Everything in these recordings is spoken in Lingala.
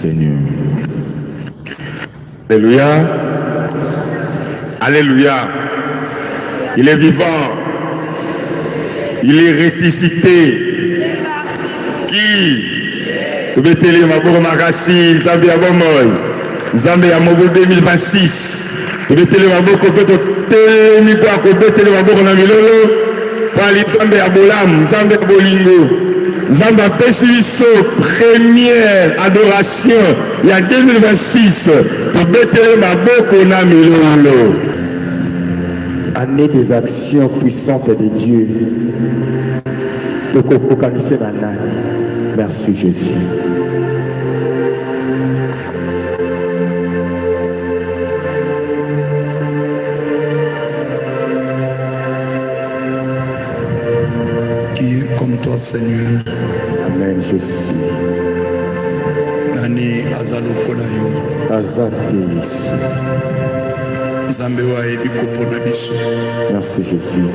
Seigneur. Alléluia. Alléluia. Il est vivant. Il est ressuscité. Qui? Tu peux télé ma bonne makasi, Zambia Bomoy. Zambia Mobo 2026. Tu peux télé ma bonne copé, télé mi quoi copé, télé ma bonne amilolo. Pali Zambia Bolam, Zambia Bolingo. Zambia Pesiso, première adoration. Il y a 2026. Tu peux télé ma bonne amilolo. Année des actions puissantes de Dieu. Merci Jésus. Qui est comme toi, Seigneur? Amen, Jésus. Nani azalo kolayo. Azate. Zambe wa ebi kopona biso. Merci Jésus.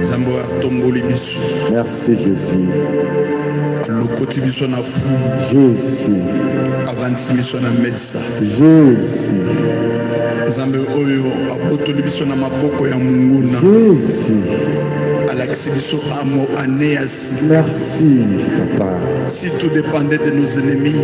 Zambe wa tomboli biso. Merci Jésus. Lokoti biso na fu. Jésus. Avanti biso na mesa. Jésus. Zambe oyo abotoli biso na maboko ya munguna. Jésus. Alakisi biso amo anéasi. Merci Papa. Si tout dépendait de nos ennemis,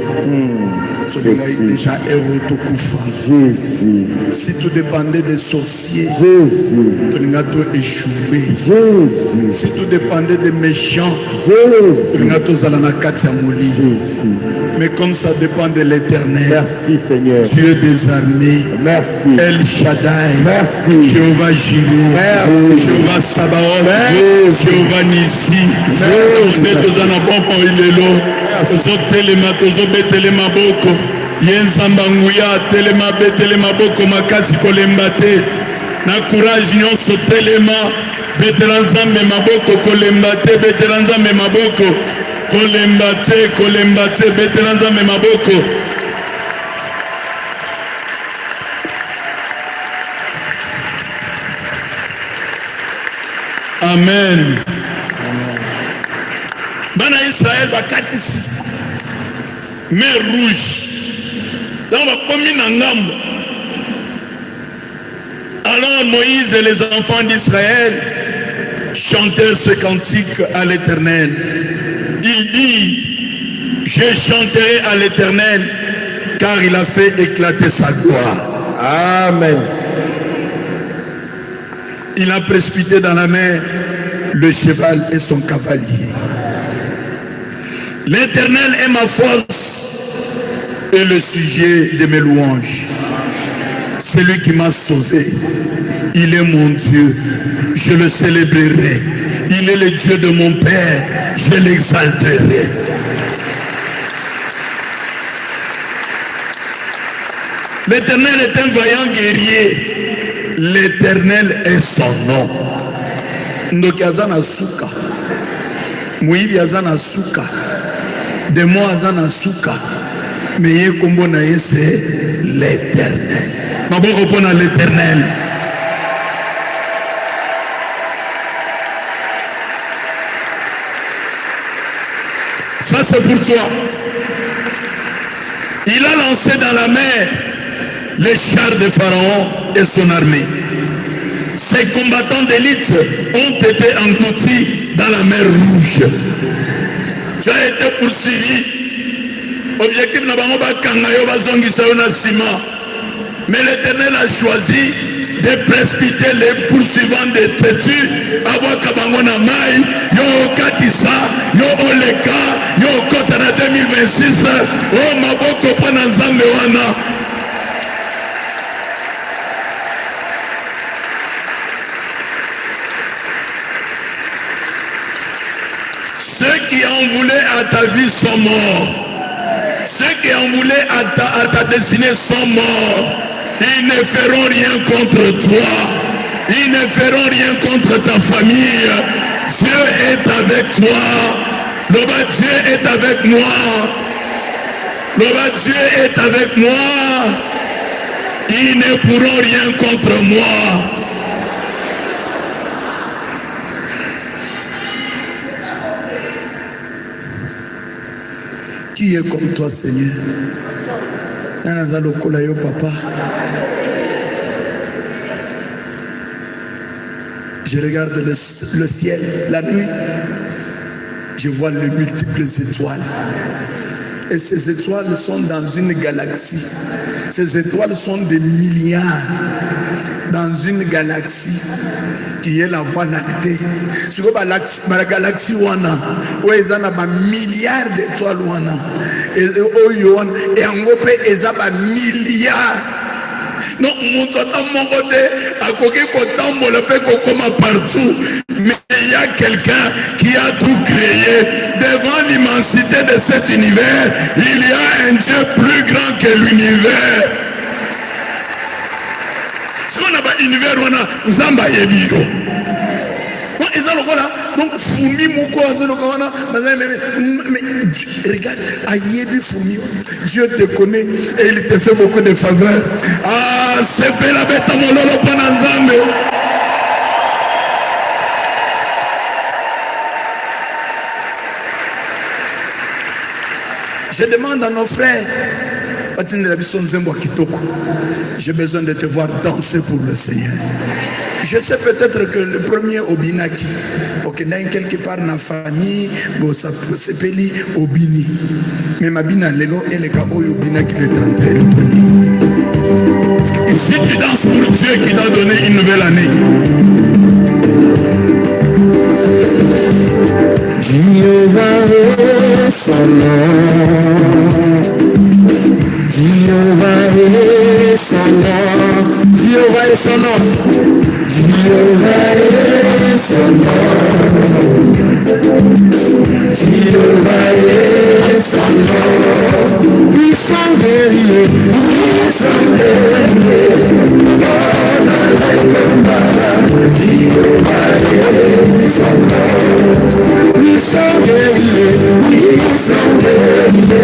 tu aurais déjà héros tout koufa. Jésus. Si tout dépendait des sorciers, Jésus. tu aurais tout échoué. Jésus. Si tout dépendait des méchants, Jésus. tu aurais tout zalanakati amoli. Jésus. Mais comme ça dépend de l'Éternel, Merci Seigneur. Dieu des armées, Merci. El Shaddai, Merci. Jéhovah Jireh, Merci. Jéhovah Sabaoth, Merci. Jéhovah Nissi, tozo telema tozo betelema boko yenzamba nguya telema betelema boko makasi kolemba te na courage nyonso telema betela nzambe maboko kolemba te betela nzambe maboko kolemba te betela nzambe maboko. Amen. Bana Israël bakatisi mer rouge dans la commune en Ngambo. Alors Moïse et les enfants d'Israël chantèrent ce cantique à l'Éternel. Il dit: je chanterai à l'Éternel car il a fait éclater sa gloire. Amen. Il a précipité dans la mer le cheval et son cavalier. L'Éternel est ma force et le sujet de mes louanges. C'est lui qui m'a sauvé. Il est mon Dieu. Je le célébrerai. Il est le Dieu de mon Père. Je l'exalterai. L'Éternel est un vaillant guerrier. L'Éternel est son nom. Ndoki azana suka. Muibi azana suka. Démon azana suka. Mais yé kombo na yé c'est l'Éternel. Maboko répondre à l'Éternel. Ça c'est pour toi. Il a lancé dans la mer les chars de Pharaon et son armée. Ces combattants d'élite ont été engloutis dans la mer Rouge. Tu as été poursuivi. Objectif n'a pas mais l'Éternel a choisi de précipiter les poursuivants de Tétu. Abo Kabangona Mai, Yo Katisa, Yo Oleka, Yo Kotana 2026, Oh Maboko Panazambewana. Ceux qui en voulaient à ta vie sont morts. Ceux qui en voulaient à ta destinée sont morts. Ils ne feront rien contre toi. Ils ne feront rien contre ta famille. Dieu est avec toi. Loba, Dieu est avec moi. Loba, Dieu est avec moi. Ils ne pourront rien contre moi. Qui Qui est comme toi, Seigneur? Nanaza lokola yo papa. Je regarde le ciel la nuit. Je vois les multiples étoiles. Et ces étoiles sont dans une galaxie. Ces étoiles sont des milliards dans une galaxie qui est la Voie lactée. Sur la galaxie wana, où il y a des milliards d'étoiles wana. Et en gros, il y a des milliards. Non, mon côté, à côté, partout. Mais il y a quelqu'un qui a tout créé. Devant l'immensité de cet univers, il y a un Dieu plus grand que l'univers. Si on a un univers, on a Zamba Yebio. Donc, Foumi Mouko, mais regarde, Ayebi Foumi, Dieu te connaît et il te fait beaucoup de faveurs. Ah, c'est fait la bête à mon lolo pananzambe. Je demande à nos frères, j'ai besoin de te voir danser pour le Seigneur. Je sais peut-être que le premier Obinaki, ok, quelque part dans la famille, bon, ça se peli Obini. Mais ma bina lelo et les gars Obinaki le 31 le premier. Si tu danses pour Dieu qui t'a donné une nouvelle année. Jéhovah est son nom. Jéhovah est son nom. Jéhovah est son nom. Jéhovah est son nom. Jéhovah est son nom. Puissant guerrier, puissant guerrier. Jéhovah est son nom. Puissant guerrier, puissant guerrier.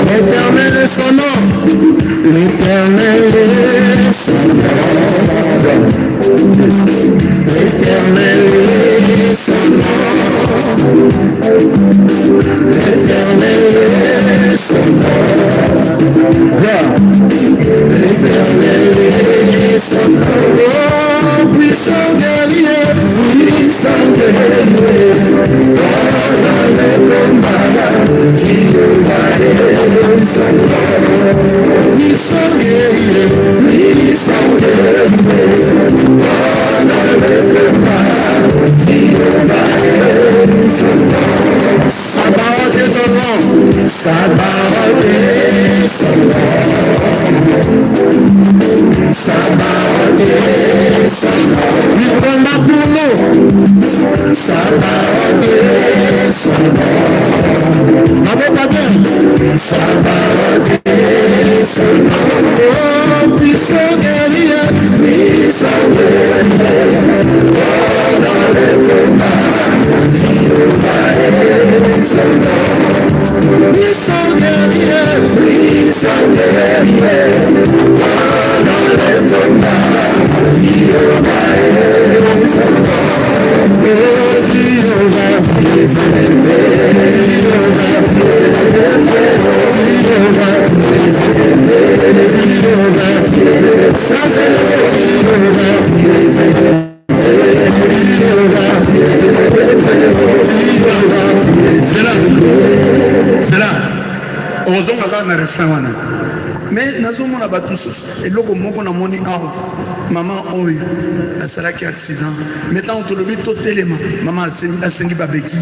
L'éternel est son nom. L'éternel est son nom. L'éternel est son nom. L'éternel est son nom. L'éternel est son nom. Oh, puissant guerrier, puissant guerrier. Dans les combats, Jéhovah est son nom. Puissant guerrier, puissant guerrier. Dans les combats, Jéhovah est son nom. Sa parole est son nom. Sa parole est son nom. Sa parole est son nom. Il combat pour nous. Sa parole est son nom. N'avez pas bien. Sa parole est son nom. Oh, puissant guerrier, puissant guerrier. Oh, dans les combats, Jéhovah est son nom. Puissant guerrier, puissant guerrier. Oh, dans les combats, Jéhovah est son nom. Oh, Jéhovah, c'est là. Heureusement qu'on a refrain. Mais nous avons battu et logo moko na moni awa maman oyo asalaki accident maintenant on le to telema maman asengi babeki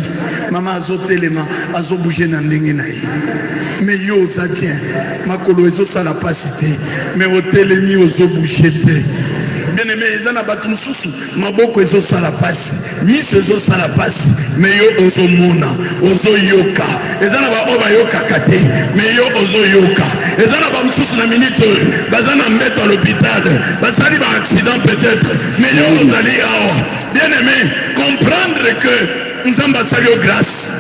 maman azo telema azo bouger na ndenge na ye mais yo za bien makolo ezo sala pasité mais au telemi ozo bouger te bien aimé ezana battu susu maboko ezo sala pasi miso ezo sala pasi mais yo ozo mona ozo yoka ezana ba oba yoka kate mais yo ozo yoka ezana ba mususu na minute bazana mbeto à l'hôpital basali ba accident peut-être mais yo ozali awa bien aimé comprendre que nzamba sali yo grâce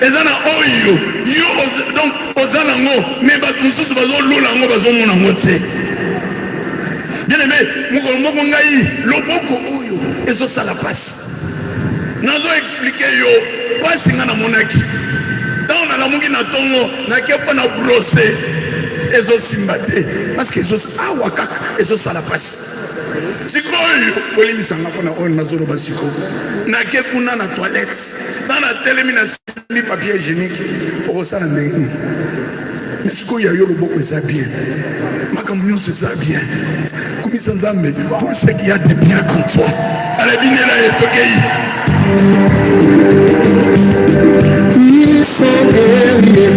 ezana oyo yo donc ozana ngo mais ba mususu bazo lula ngo bazo mona ngo te bien aimé moko ngai loboko oyo ezo sala passe nazo expliquer yo pas singa na monaki dans na lamuki na tongo na kepo na brosser ezo simbate parce que ezo awakaka ezo sala passe sikoyo olimisanga pona on nazolo basiko na ke kuna na toilette dans la télémination ni papier hygiénique au sala ndenge mais sikoyo yo loboko eza bien makambo nyonso eza bien kumisa nzambe pour ce qu'il y a de bien en toi ala binela etokei Puissant guerrier,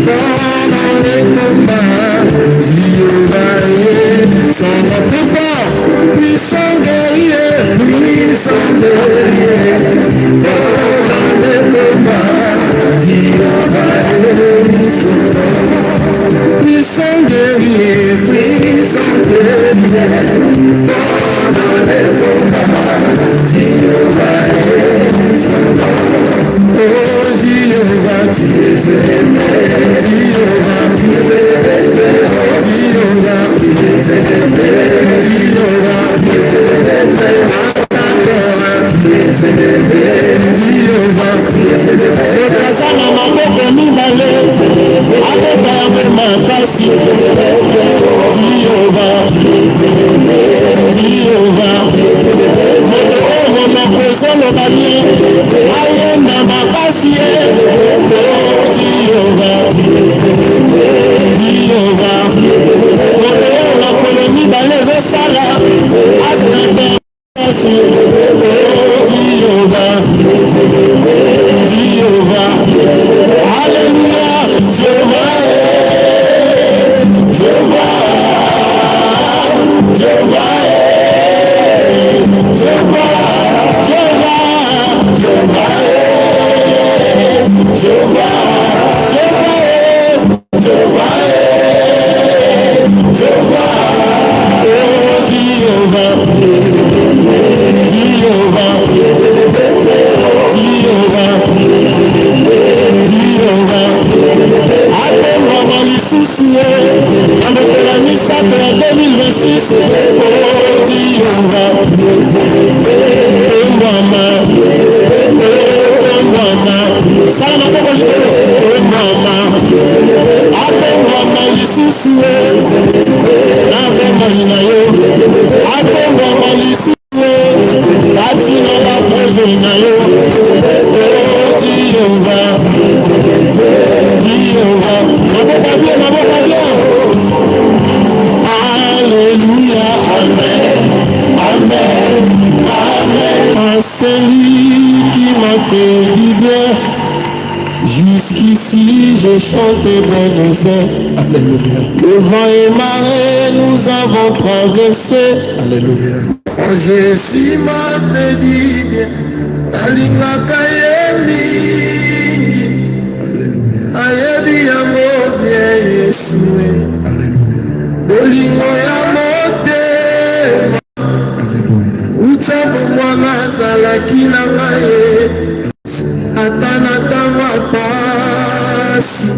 fort dans les combats, Jéhovah est son nom plus fort. Puissant guerrier, fort dans les combats, Jéhovah est son nom. Puissant guerrier, fort dans les combats, Jéhovah est son nom. Oh Jéhovah, tu es aimé, Jéhovah, tu es aimé, Jéhovah, tu es aimé, Jéhovah, tu es aimé, Jéhovah, tu es aimé, Jéhovah, tu es aimé. Ekazana maboko mibale, abeka makasi, Jéhovah, tu es aimé, Jéhovah, tu es aimé. Solo babie, ayenda makasi Jéhovah, Jéhovah, Jéhovah, la colonie balèze sala, Asnate makasi Jéhovah, Jéhovah, Alléluia, Jéhovah, Jéhovah, Jéhovah, Jéhovah. Jusqu'ici je chante bon essai. Alléluia. Le vent et marée nous avons traversé. Alléluia. Jésus m'a fait du bien. Alingaka yemingi. Alléluia. Ayebi yango bien Yesue. Alléluia. Bolingo ya motema. Alléluia. Utambo mwana zalaki na ngaye. Atana tangwa pasi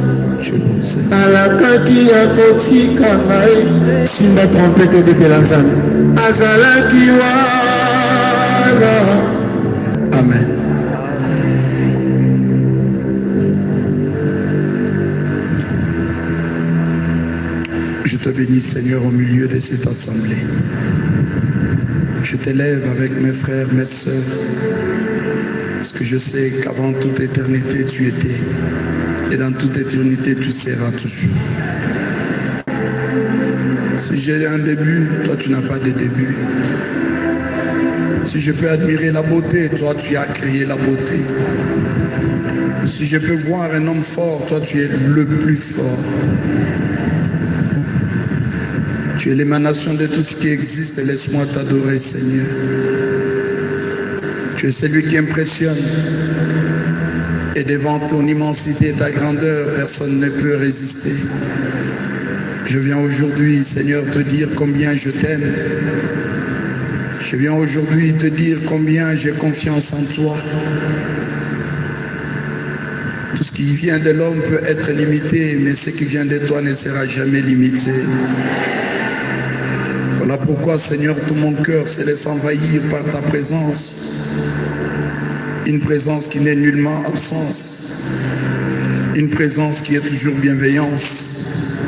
alakaki ya kotika ngai simba trompete bepela nzambe azalaki wana. Amen. Je te bénis Seigneur au milieu de cette assemblée. Je t'élève avec mes frères, mes sœurs, parce que je sais qu'avant toute éternité tu étais, et dans toute éternité tu seras toujours. Si j'ai un début, toi tu n'as pas de début. Si je peux admirer la beauté, toi tu as créé la beauté. Si je peux voir un homme fort, toi tu es le plus fort. Tu es l'émanation de tout ce qui existe, laisse-moi t'adorer Seigneur. Tu es celui qui impressionne. Et devant ton immensité et ta grandeur, personne ne peut résister. Je viens aujourd'hui, Seigneur, te dire combien je t'aime. Je viens aujourd'hui te dire combien j'ai confiance en toi. Tout ce qui vient de l'homme peut être limité, mais ce qui vient de toi ne sera jamais limité. Voilà pourquoi, Seigneur, tout mon cœur se laisse envahir par ta présence. Une présence qui n'est nullement absence. Une présence qui est toujours bienveillance.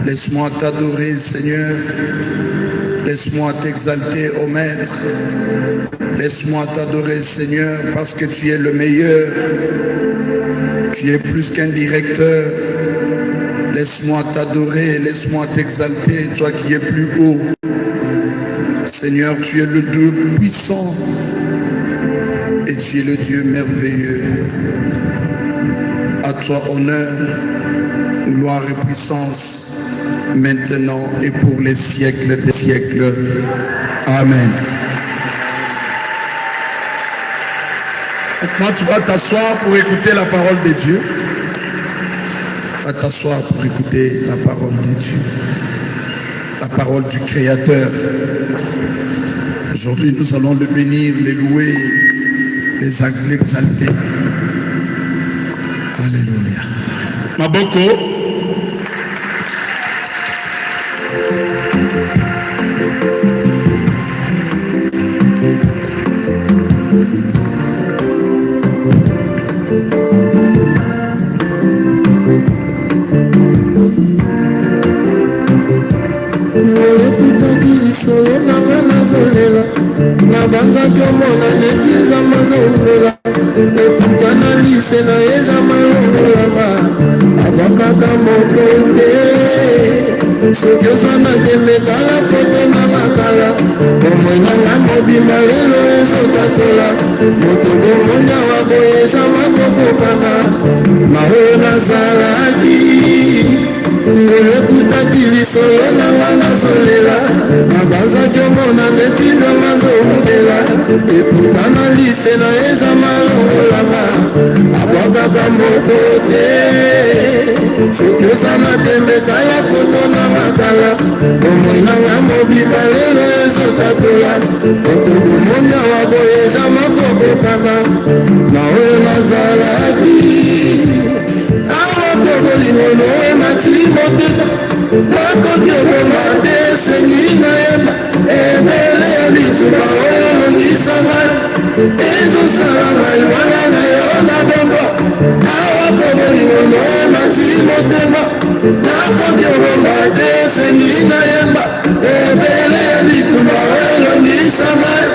Laisse-moi t'adorer, Seigneur. Laisse-moi t'exalter, ô Maître. Laisse-moi t'adorer, Seigneur, parce que tu es le meilleur. Tu es plus qu'un directeur. Laisse-moi t'adorer, laisse-moi t'exalter, toi qui es plus haut. Seigneur, tu es le Dieu puissant et tu es le Dieu merveilleux. À toi honneur, gloire et puissance, maintenant et pour les siècles des siècles. Amen. Maintenant, tu vas t'asseoir pour écouter la parole de Dieu. Va t'asseoir pour écouter la parole de Dieu. La parole du Créateur. Aujourd'hui, nous allons le bénir, le louer, l'exalter. Alléluia. Maboko. nabanzaki omona neti nzambe azongola epukana lise na ye nzambe alongolanga abwakaka moko te soki oza na tembe tala foto na makala bomoi nanga mobimba lelo ezotatola moto bomoni awa boye nzambe akokokana na oyo nazalaki ngolekutaki lisolo nanga nazolela nabanzaki omona neti nzambe azongela eputana lise na ye nzambe alongolanga abwakaka moko te soki oza na tembe tala foto na makala bomoi nanga mobimba lelo ezotatola moto bomoni awa boye nzambe akokokana na oyo nazalaki bolingono emati motema nakoki oboma te esengi nayeba ebele ya bitumba oyo olongisa ngai ezosala ngai wana na yo na bomba awako bolingono emati motema nakoki oboma te esengi nayeba ebele ya bitumba oyo olongisa ngai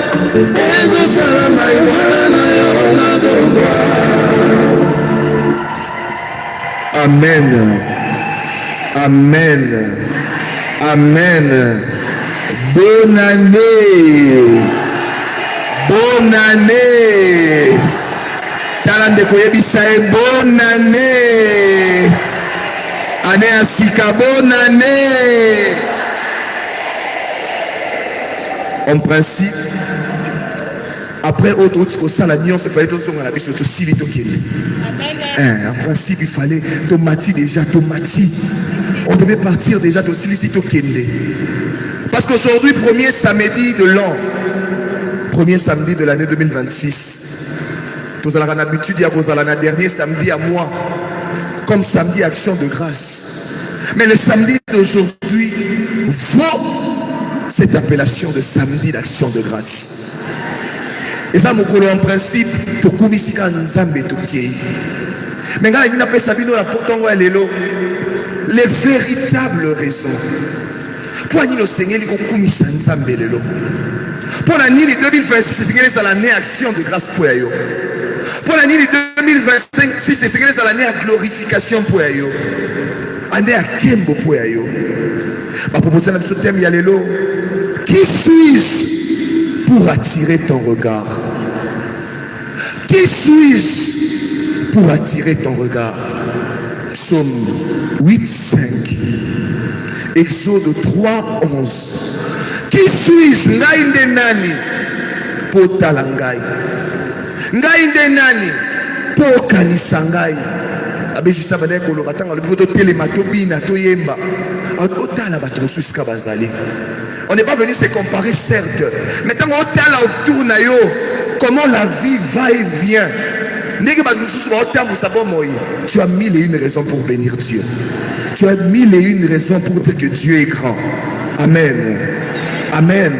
ezosala ngai wana na yo na bomba. Amen. Amen. Amen. Bonne année. Bonne année. Talande koyebisa bonne année. Année asika bonne année. En principe, après autre chose, ça la nuance, il fallait tout la biche, tout si vite qu'il en principe, il fallait tomati déjà, tomati. On devait partir déjà de Silicito Kende. Parce qu'aujourd'hui, premier samedi de l'an, premier samedi de l'année 2026, nous avons l'habitude d'y avoir dernier samedi à moi, comme samedi action de grâce. Mais le samedi d'aujourd'hui vaut cette appellation de samedi d'action de grâce. Et ça, mon en principe, pour Koumisika Nzambe Tokiei. Mais quand il n'a pas sabi la potongo lelo, les véritables raisons. Pour nous le Seigneur, il Koumisa Nzambe lelo. Pour l'année 2026, c'est l'année action de grâce pour yo. Pour l'année 2025, c'est l'année à glorification pour yo. Année à Kembo pour yo. Ma proposition de ce thème, il y a lelo. Qui suis-je pour attirer ton regard? Qui suis-je pour attirer ton regard? Psaume 8, 5. Exode 3, 11. Qui suis-je? Ngai nani pour talangai. Ngai nani pour kanisangai. Abejisa bale ko lobatanga le poto telemato bina to yemba. Otala bato suska bazali. On n'est pas venu se comparer, certes. Mais quand on t'a autour na yo, comment la vie va et vient. Tu as mille et une raisons pour bénir Dieu. Tu as mille et une raisons pour dire que Dieu est grand. Amen. Amen.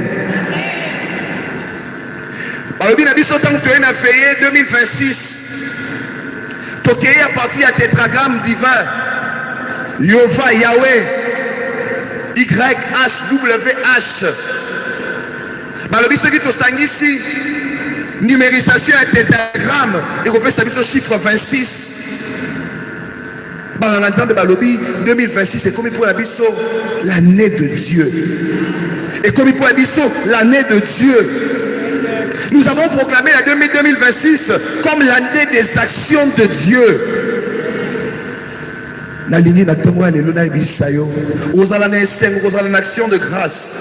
alobi na biso ntango toye na veillé 2026 tokei à partir ya tétragramme divin Yova Yahweh YHWH balobi soki tosangisi numérisation ya tétragramme ekopesa biso chiffre 26 banganga nzambe balobi 2026 ekomi mpo na biso l'année de Dieu ekomi mpo na biso l'année de Dieu. Nous avons proclamé la 2026 comme l'année des actions de Dieu. Na ligne na tongo ya lelo na bisayo ozala na esengo ozala na action de grâce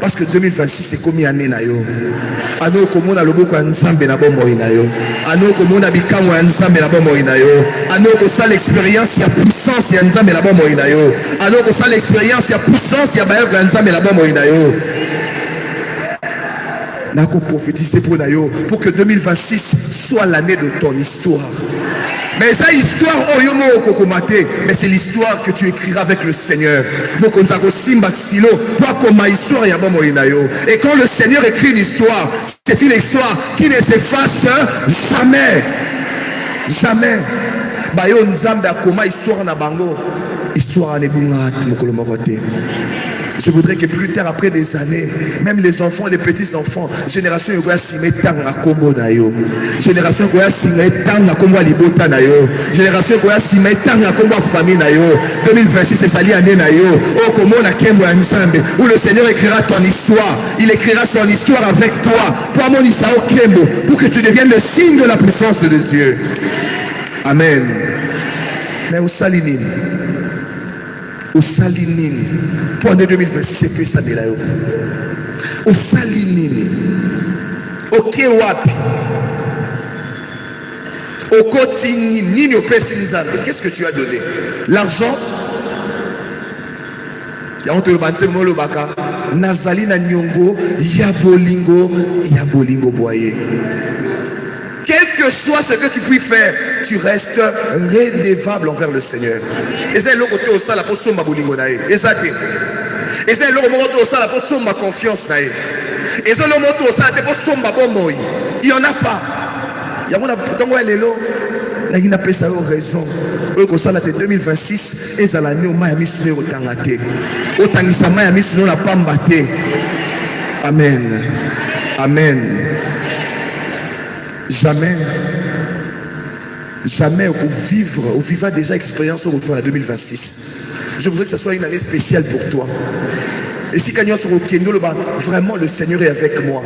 parce que 2026 ekomi année na yo. Ano komona loboko ya nzambe na bomoi na yo. Ano komona bikamwa ya nzambe na bomoi na yo. Ano kosala expérience ya puissance ya nzambe na bomoi na yo. Ano kosala expérience ya puissance ya baœuvre ya nzambe na bomoi na yo. Nako prophétiser pour nayo pour que 2026 soit l'année de ton histoire. Mais ça histoire oyomo okokomate, mais c'est l'histoire que tu écriras avec le Seigneur. Donc on s'ako simba silo toi comme histoire ya bomo inayo. Et quand le Seigneur écrit une histoire, c'est une histoire qui ne s'efface jamais. Jamais. Bayo nzambe akoma histoire na bango. Histoire ne bunga mokolo mokote. Je voudrais que plus tard, après des années, même les enfants et les petits-enfants, génération Yogoya Simetang à Kombo Nayo, génération Yogoya Simetang à Kombo Libota Nayo, génération Yogoya Simetang à Kombo Famille Nayo, 2026 c'est sali année Nayo, oh Kombo na Kembo Nzambe, où le Seigneur écrira ton histoire, il écrira son histoire avec toi, pour mon Isao Kembo, pour que tu deviennes le signe de la puissance de Dieu. Amen. Mais au Salinine. Au Salinine, pour l'année 2026, c'est que ça de là. Au Salinine, au Kewapi, au Kotini, Nini, au Pessinzan. Qu'est-ce que tu as donné? L'argent. Il y a un peu de Baka, Nazali na Nyongo, Yabolingo Boye. Quel que soit ce que tu puisses faire, tu restes redevable envers le Seigneur. Et c'est le côté au sala pour somma bolingo nae. Et ça te. Et c'est le côté au sala pour somma confiance nae. Et c'est le côté au sala pour somma bomoy. Il y en a pas. Il y a mon pourtant ouais lelo. Na gina pesa yo raison. Au sala te 2026 et ça l'année au maya misune au tangate. Au tangisa maya misune na pambate. Amen. Amen. Jamais au vivra déjà expérience au retour en 2026. Je voudrais que ce soit une année spéciale pour toi. Et si Kanyon sur Okendo, vraiment le Seigneur est avec moi.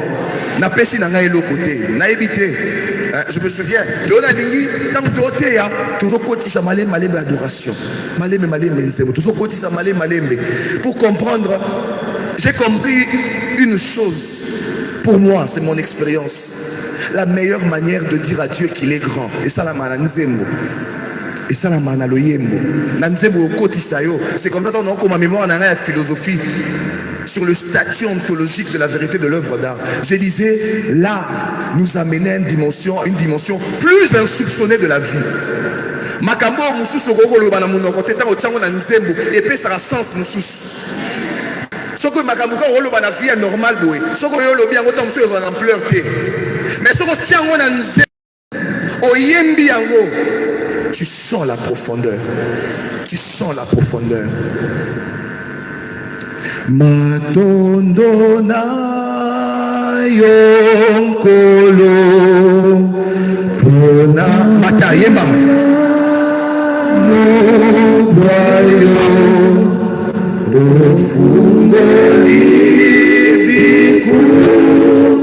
Na pesi na ngai côté, na évité. Je me souviens, Léona Lingi, tant que tu es là, tu as côté sa malé adoration. Malé nzemo, tu as côté sa malé. Pour comprendre, j'ai compris une chose. Pour moi, c'est mon expérience. La meilleure manière de dire à Dieu qu'il est grand. Et ça la mananzembo. Et ça la manaloyembo. Nanzembo kotisayo. C'est comme ça qu'on a comme ma mémoire dans la philosophie sur le statut ontologique de la vérité de l'œuvre d'art. Je disais, l'art nous amène à une dimension plus insoupçonnée de la vie. Makambo mususu kokolo bana munoko teta ochango na nzembo et puis ça a sens mususu. Soko makambo ko rolo bana vie normale boy. Soko yo lobi yango tam sur en ampleur té. Mais ce que tu as tu sens la profondeur. Tu sens la profondeur. Matondona yonkolo pona matayema nubayo ofungoli biku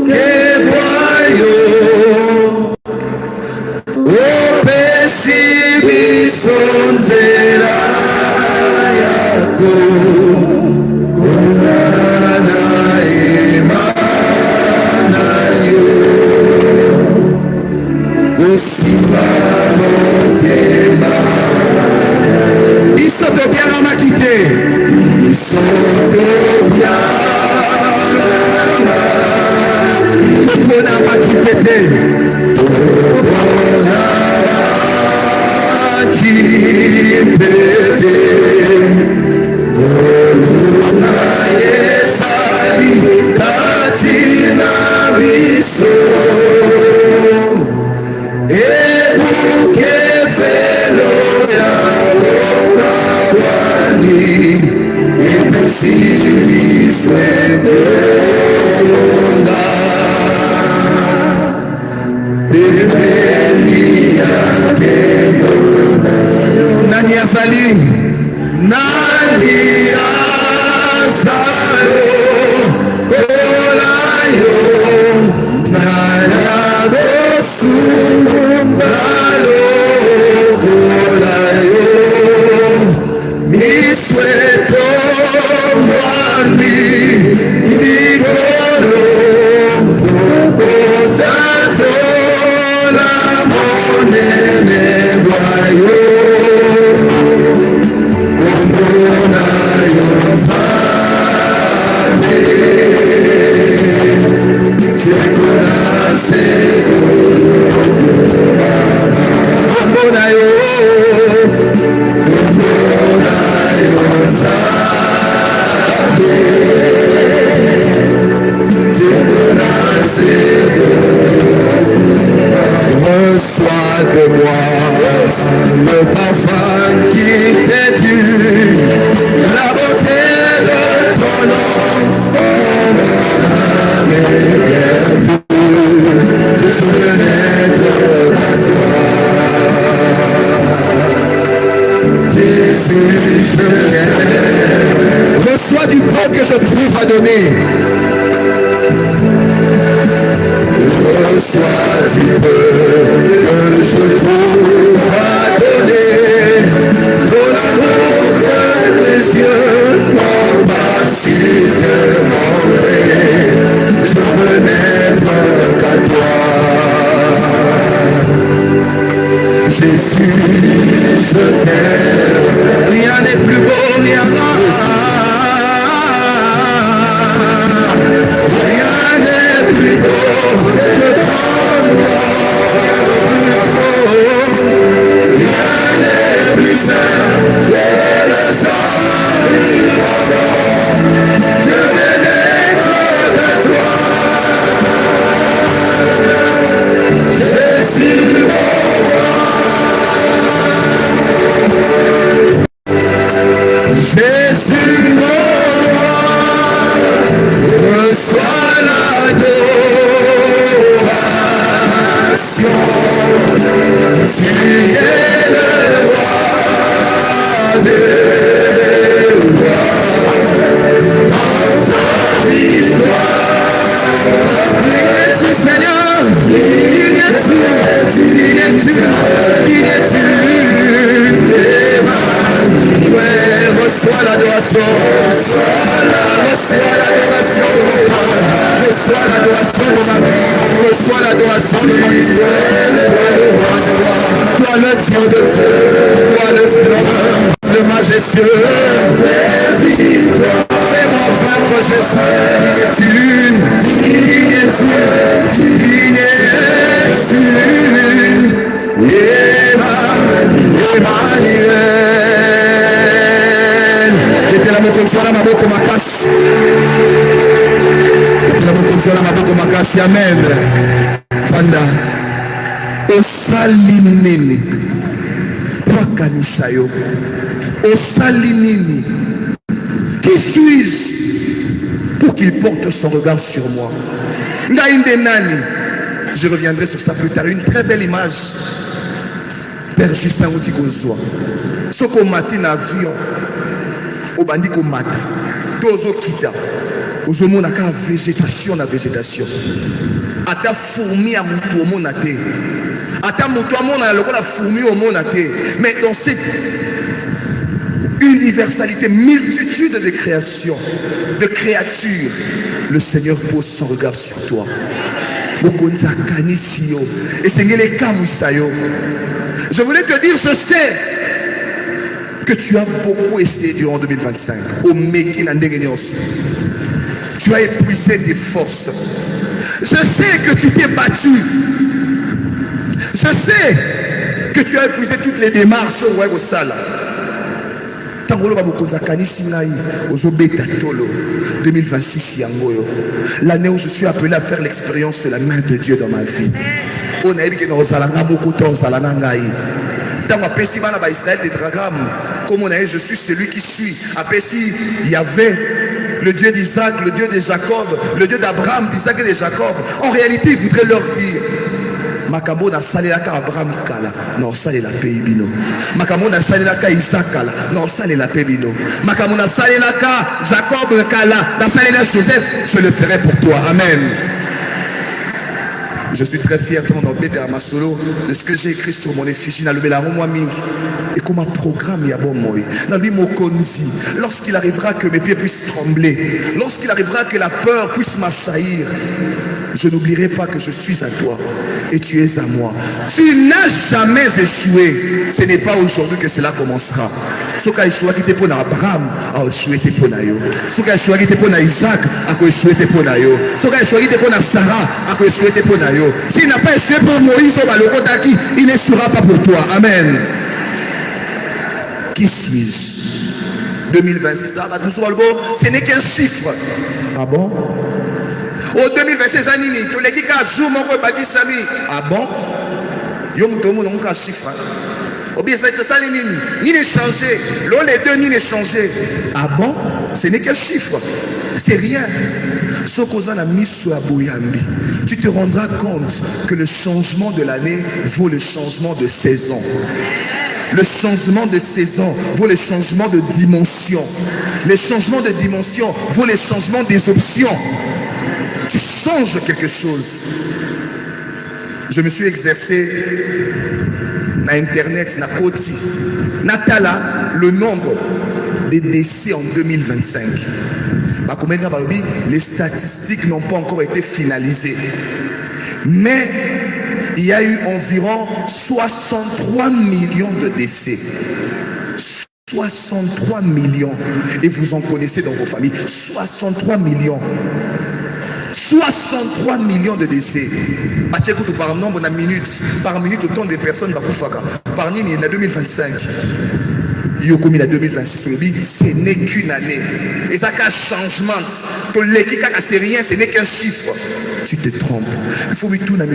kebayo sonzera yako ozana emana yo kusimba motema isoto biara makite isoto biara topona makipete topona Kibete Koluna Yesari Katina Biso Nani azali, nani azali, olayo, nani sumbalo, olayo, mi sueto mami, digolo, potato la monene guayo. Reçois de moi le parfum qui t'est dû, la beauté de ton nom, mon âme est bienvenue. Je souhaite être à toi. Jésus, je t'aime. Reçois du pain que je trouve à donner. Reçois du peu que je trouve à donner, ton amour que mes yeux n'ont pas su demander. Je veux n'être qu'à toi. Jésus, je t'aime. Rien n'est plus beau, rien n'est plus beau. Jésus, mon roi, reçois l'adoration. Tu es le roi des rois. Dans ta victoire, digne-tu, Seigneur, digne-tu, digne-tu, digne-tu. Emmanuel, reçois l'adoration, reçois l'adoration de mon cœur, reçois l'adoration de ma vie, reçois l'adoration de mon histoire. Toi le roi de roi, toi le Dieu de Dieu, toi le splendeur, le majestueux. Et mon frère Jésus, digne-tu, digne-tu, digne-tu. Emmanuel. Etela mokonzala maboko makasi. Etela mokonzala maboko makasi. Amen. Fanda. Osali nini. Twakanisa yo. Osali nini. Qui suis-je pour qu'il porte son regard sur moi? Ngaïnde nani. Je reviendrai sur ça plus tard. Une très belle image. Père Justin Outi Kozwa. Soko mati na avion. Obandi ko mata. Tozo kita. Ozomona ka végétation na végétation. Ata fourmi a mutu omona te. Ata mutu amona lokola fourmi omona te. Mais dans cette universalité, multitude de créations, de créatures, le Seigneur pose son regard sur toi. Je voulais te dire, je sais que tu as beaucoup essayé durant 2025. Tu as épuisé tes forces. Je sais que tu t'es battu. Je sais que tu as épuisé toutes les démarches au Sala. 2026, l'année où je suis appelé à faire l'expérience de la main de Dieu dans ma vie. on a dit que nous allons beaucoup de temps, tant à Pessi, Israël, tétragramme, comme on a dit, je suis celui qui suis. À Pessi, il y avait le Dieu d'Isaac, le Dieu de Jacob, le Dieu d'Abraham, d'Isaac et de Jacob. En réalité, il voudrait leur dire Makambo na salelaka Abraham kala, non salela peibino. Makambo na salelaka Isaac kala, non salela peibino. Makambo na salelaka Jacob kala, na salela Joseph, je le ferai pour toi. Amen. Je suis très fier de mon embêté à ma solo de ce que j'ai écrit sur mon effigie dans le Bélaromoi Ming et comme un programme y a bon moi dans lui mon konzi lorsqu'il arrivera que mes pieds puissent trembler, lorsqu'il arrivera que la peur puisse m'assaillir, je n'oublierai pas que je suis à toi et tu es à moi. Tu n'as jamais échoué. Ce n'est pas aujourd'hui que cela commencera. Ce qui a échoué qui était pour Abraham a échoué pour Nayo. Ce qui a échoué qui était pour Isaac a échoué pour Nayo. Ce qui a échoué qui était pour Sarah a échoué pour Nayo. S'il n'a pas échoué pour Moïse il n'échouera pas pour toi. Amen. Qui suis-je? 2026, ce n'est qu'un chiffre. Ah bon? Au 2026, tous les qui ont zoom en rebâti sami. Ah bon? Yom tomo non qu'un chiffre. Au bien ça ni les changer. L'on les deux ni les changer. Ah bon? Ce n'est qu'un chiffre. C'est rien. Ce qu'on a mis sur Abouyambi, tu te rendras compte que le changement de l'année vaut le changement de saison. Le changement de saison vaut le changement de dimension. Le changement de dimension vaut le changement des options. Tu changes quelque chose. Je me suis exercé na internet, na Koti. Natala, le nombre des décès en 2025. Les statistiques n'ont pas encore été finalisées. Mais il y a eu environ 63 millions de décès. 63 millions. Et vous en connaissez dans vos familles. 63 millions. 63 millions de décès. Par nombre, par minute, autant de personnes par ligne, il y en a 2025. Il y a 2026. Ce n'est qu'une année. Et ça, qu'un changement. C'est rien, ce n'est qu'un chiffre. Tu te trompes. Il faut me tourner.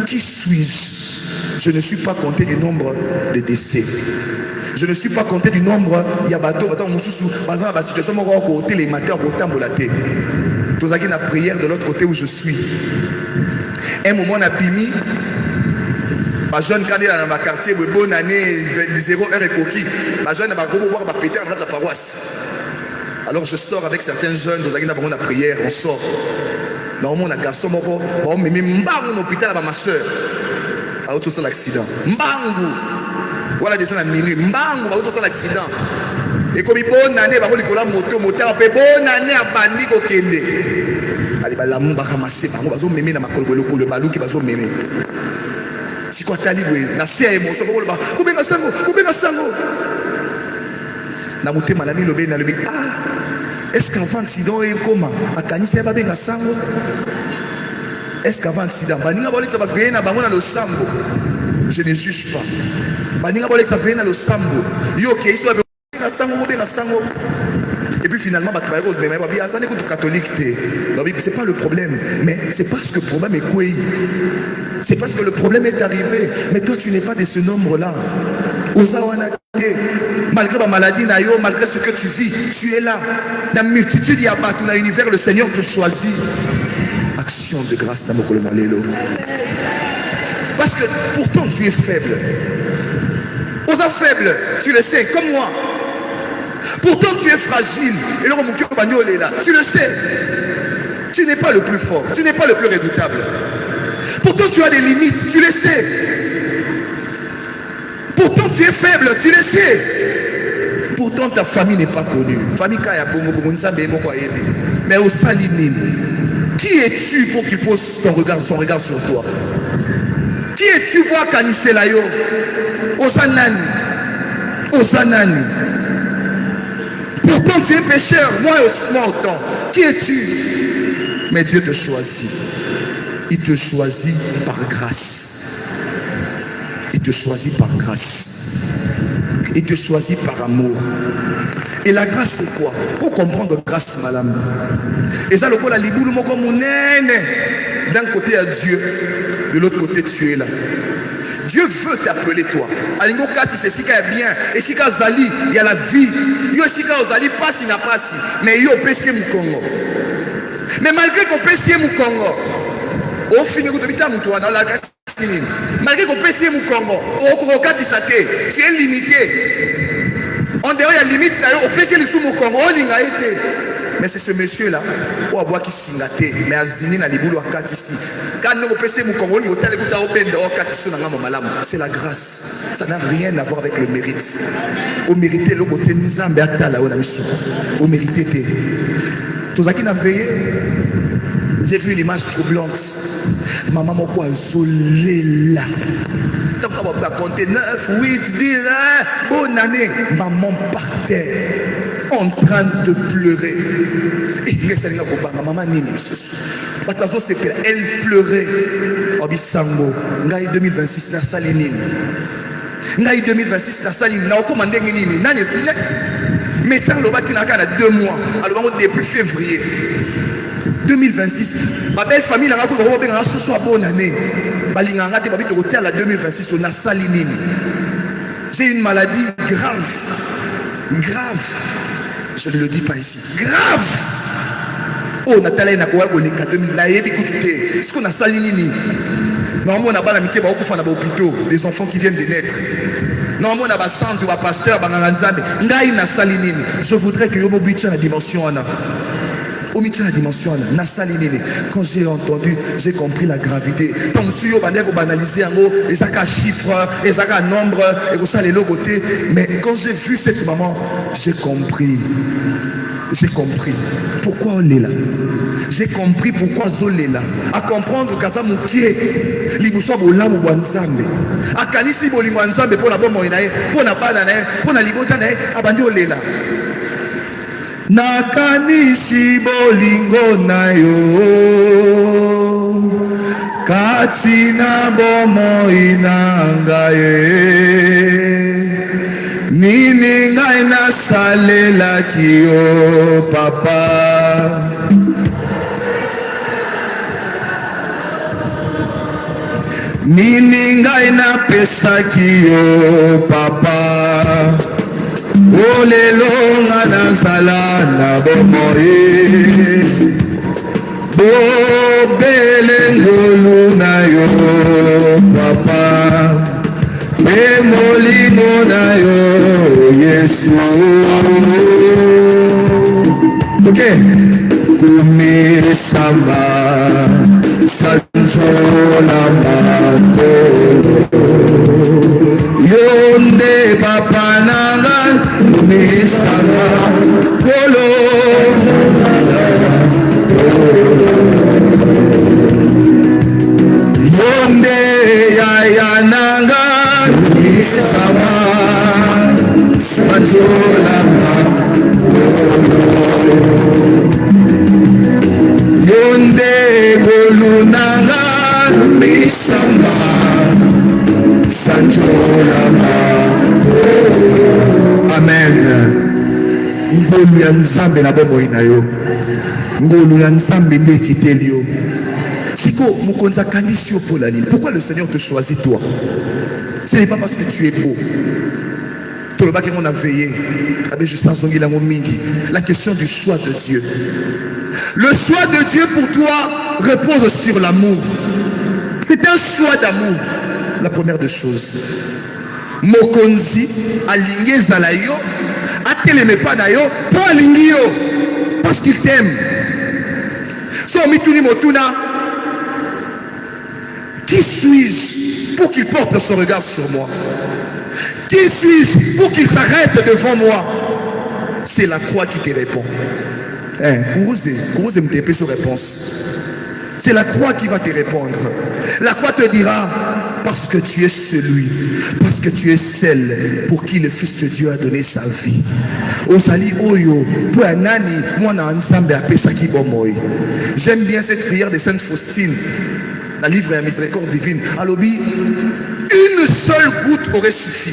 Qui suis-je? Je ne suis pas compté du nombre de décès. Je ne suis pas compté du nombre. Il y a bateau, par exemple, la situation, côté les matins, au temps de la tête. Tous à la prière de l'autre côté où je suis. Un moment, on a bimi. Ma jeune candidat dans ma quartier, bonne année, 0 heure et coquille. Ma jeune va voir ma péter dans sa paroisse. Alors je sors avec certains jeunes, nous avons la prière, on sort. Normalement, on a un garçon, on met un hôpital à ma soeur. Alors tout ça, l'accident. Mbangu. Voilà déjà la minute. Mbangu, tout ça, l'accident. Et comme bonne année, on va la moto, moteur, bonne année à Bandi Kokende. Allez, la mou va ramasser, on va mémer dans ma colbe, le balou qui va mémer. Si quoi t'as libre, la serre émotion, ou bien à sango. Na moté malami le bien, ah, est-ce qu'avant accident est comment? À Kani, c'est pas bien à sango. Est-ce qu'avant accident, Baninga Bolek, ça va faire un abandon dans le sambo. Je ne juge pas. Baninga Bolek, ça fait dans le sambo. Yo, ok, il soit bien à sango. Et puis finalement, c'est catholique. C'est pas le problème. Mais c'est parce que le problème est quoi? C'est parce que le problème est arrivé. Mais toi, tu n'es pas de ce nombre-là. Malgré ma maladie, malgré ce que tu vis, tu es là. Dans la multitude, il y a pas tout l'univers, le Seigneur te choisit. Action de grâce, parce que pourtant tu es faible. Aux faible, tu le sais, comme moi. Pourtant tu es fragile. Et le est là. Tu le sais. Tu n'es pas le plus fort. Tu n'es pas le plus redoutable. Pourtant tu as des limites. Tu le sais. Pourtant tu es faible. Tu le sais. Pourtant ta famille n'est pas connue. Famille Kaya Bongo Bongo mais au Salinine. Qui es-tu pour qu'il pose son regard sur toi? Qui es-tu pour Kaniselayo? Osanani. Pourtant tu es pécheur, moi autant. Qui es-tu? Mais Dieu te choisit. Il te choisit par grâce. Il te choisit par grâce. Il te choisit par amour. Et la grâce c'est quoi? Pour comprendre grâce, madame. Et ça le coup la liboule mon comme d'un côté à Dieu. de l'autre côté tu es là. Dieu veut t'appeler toi. Alingo kati c'est sika bien. Et sika zali, il y a la vie. Yo sika ozali pasi na pasi. Mais yo pesi mu Congo. Mais malgré qu'on pesi mu Congo, au final que tu habites à Moutouana, la Cassine. Malgré qu'on pesi mu Congo, au kati sate, tu es limité. En dehors il y a limite d'ailleurs, au pesi le sous mu Congo, on l'inga été. Mais c'est ce monsieur-là, qui a boit qui s'ingate, mais Azini n'a liboulou à Katisi. Quand nous repêchons mon Congo, nous c'est la grâce. Ça n'a rien à voir avec le mérite. Au mérité, le côté Nzambe Atala, au mérité. Tous qui n'a veillé, j'ai vu une image troublante. Maman m'a quoi zolé là. Tant qu'on va compter 9, 8, 10, bonne année. Maman par terre. En train de pleurer. Elle pleurait. Obisango. Ngai 2026 na salinine. Ngai 2026 na salinine. Na commandé nini. Nani. Médecin le bâti n'a qu'à 2 mois. Alors depuis février 2026. Ma belle famille n'a pas ce soit bonne année. Balinganga te babi hôtel la 2026 na salinine. J'ai une maladie grave. Grave. Je ne le dis pas ici. Grave. Oh, Nathalie n'a pas eu ce qu'on a salinini. Normalement, on a pas l'amitié, on a des hôpitaux, des enfants qui viennent de naître. Normalement, on a des centres, des pasteurs, des salinini. Je voudrais que vous mettez la dimension. La dimension. Quand j'ai entendu, j'ai compris la gravité. Donc, si vous banalisez un mot, et ça a chiffre, et ça a nombre, et ça a les côté. Mais quand j'ai vu cette maman, j'ai compris. J'ai compris pourquoi on est là. J'ai compris pourquoi on est là. À comprendre que ça moukié, l'ibuswa bolam ou wanzambe. À kanisi bolim wanzambe pour la bonne moïnae, pour la banane, pour la libotane, abandi on est là. Nakanisi bolingo na yo katina bomoi na ngai nini ngai nasalelaki yo papa nini ngai napesaki yo papa olelo nga nazala na bomoi bobele ngolu na yo papa mpe molimo na yo yesu ok kumisama sanjola makolo yonde papa nanga kumisama kolo yonde yaya nanga kumisama sanjola makolo yonde kolu nanga kumisama amen. Ngolu ya nzambe na bomoi na yo. Ngolu ya nzambe nde kiteli yo. Siko mukonza kandisi yo pour la ligne. Pourquoi le Seigneur te choisit toi? Ce n'est pas parce que tu es beau. Tout le bas qu'on a veillé. La question du choix de Dieu. Le choix de Dieu pour toi repose sur l'amour. C'est un choix d'amour. La première des choses. Mokonzi aligné zalayo, ateleme pas d'ayo, pas aligné parce qu'il t'aime. So mituni motuna, qui suis-je pour qu'il porte son regard sur moi? Qui suis-je pour qu'il s'arrête devant moi? C'est la croix qui te répond. Kourouzé me TP sur réponse. C'est la croix qui va te répondre. La croix te dira, parce que tu es celui, parce que tu es celle pour qui le Fils de Dieu a donné sa vie. Osali oyo, pour un nani, moi na ensemble à Pesaki bomoy. J'aime bien cette prière de Sainte Faustine, dans le livre de la miséricorde divine. Alobi, une seule goutte aurait suffi.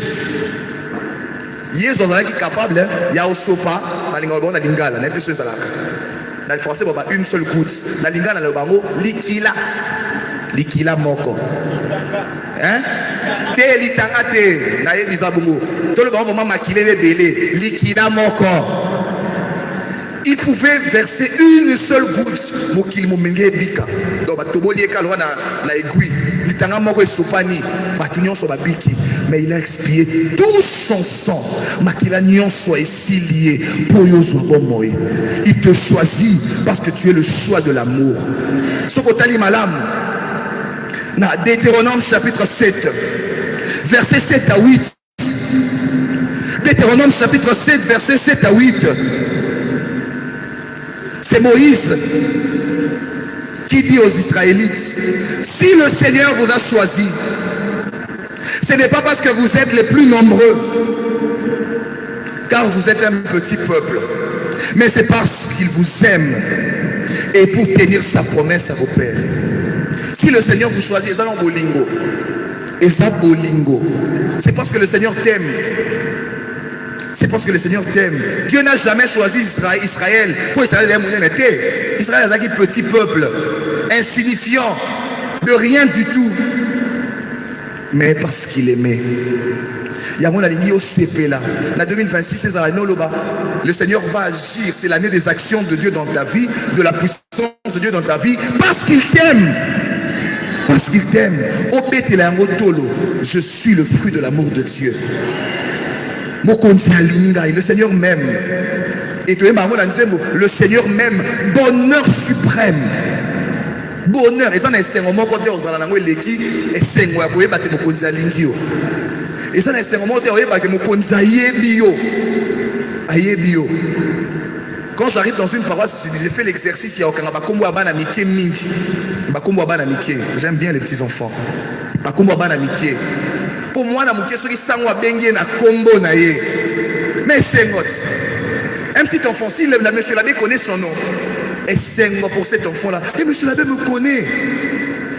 Hier, on est capable, il y a au sopa, dans la lingala, dans le français, une seule goutte. Dans la lingala, le bango, likila. likila moko. Hein? Te litanga te na yebisa bungu. Tout le monde va makile de belé likila moko. Il pouvait verser une seule goutte pour qu'il m'omenge bika. Donc batoboli ekalwa na aiguille. Litanga moko esopani batunyon so babiki. Mais il a expié tout son sang. Makila nyon soit ici lié pour yozwa bomoy. Il te choisit parce que tu es le choix de l'amour. Sokotali malam. Na Deutéronome chapitre 7 verset 7 à 8. Deutéronome chapitre 7 verset 7 à 8. C'est Moïse qui dit aux Israélites, si le Seigneur vous a choisi, ce n'est pas parce que vous êtes les plus nombreux, car vous êtes un petit peuple, mais c'est parce qu'il vous aime et pour tenir sa promesse à vos pères. Si le Seigneur vous choisit, c'est parce que le Seigneur t'aime. C'est parce que le Seigneur t'aime. Dieu n'a jamais choisi Israël pour Israël. Israël est un petit peuple, insignifiant, de rien du tout. Mais parce qu'il aimait. Il y a mon aligné au CP là. En 2026, le Seigneur va agir. C'est l'année des actions de Dieu dans ta vie, de la puissance de Dieu dans ta vie, parce qu'il t'aime. Parce qu'il t'aime. Je suis le fruit de l'amour de Dieu. Le Seigneur m'aime. Et le Seigneur m'aime. Bonheur suprême. Bonheur. Et ça, c'est un moment quand on a et c'est un et ça, c'est un moment quand j'arrive dans une paroisse, j'ai fait l'exercice. J'aime bien les petits enfants. Pour moi, mais c'est un petit enfant, si monsieur l'abbé connaît son nom, et c'est pour cet enfant-là. Et monsieur l'abbé me connaît.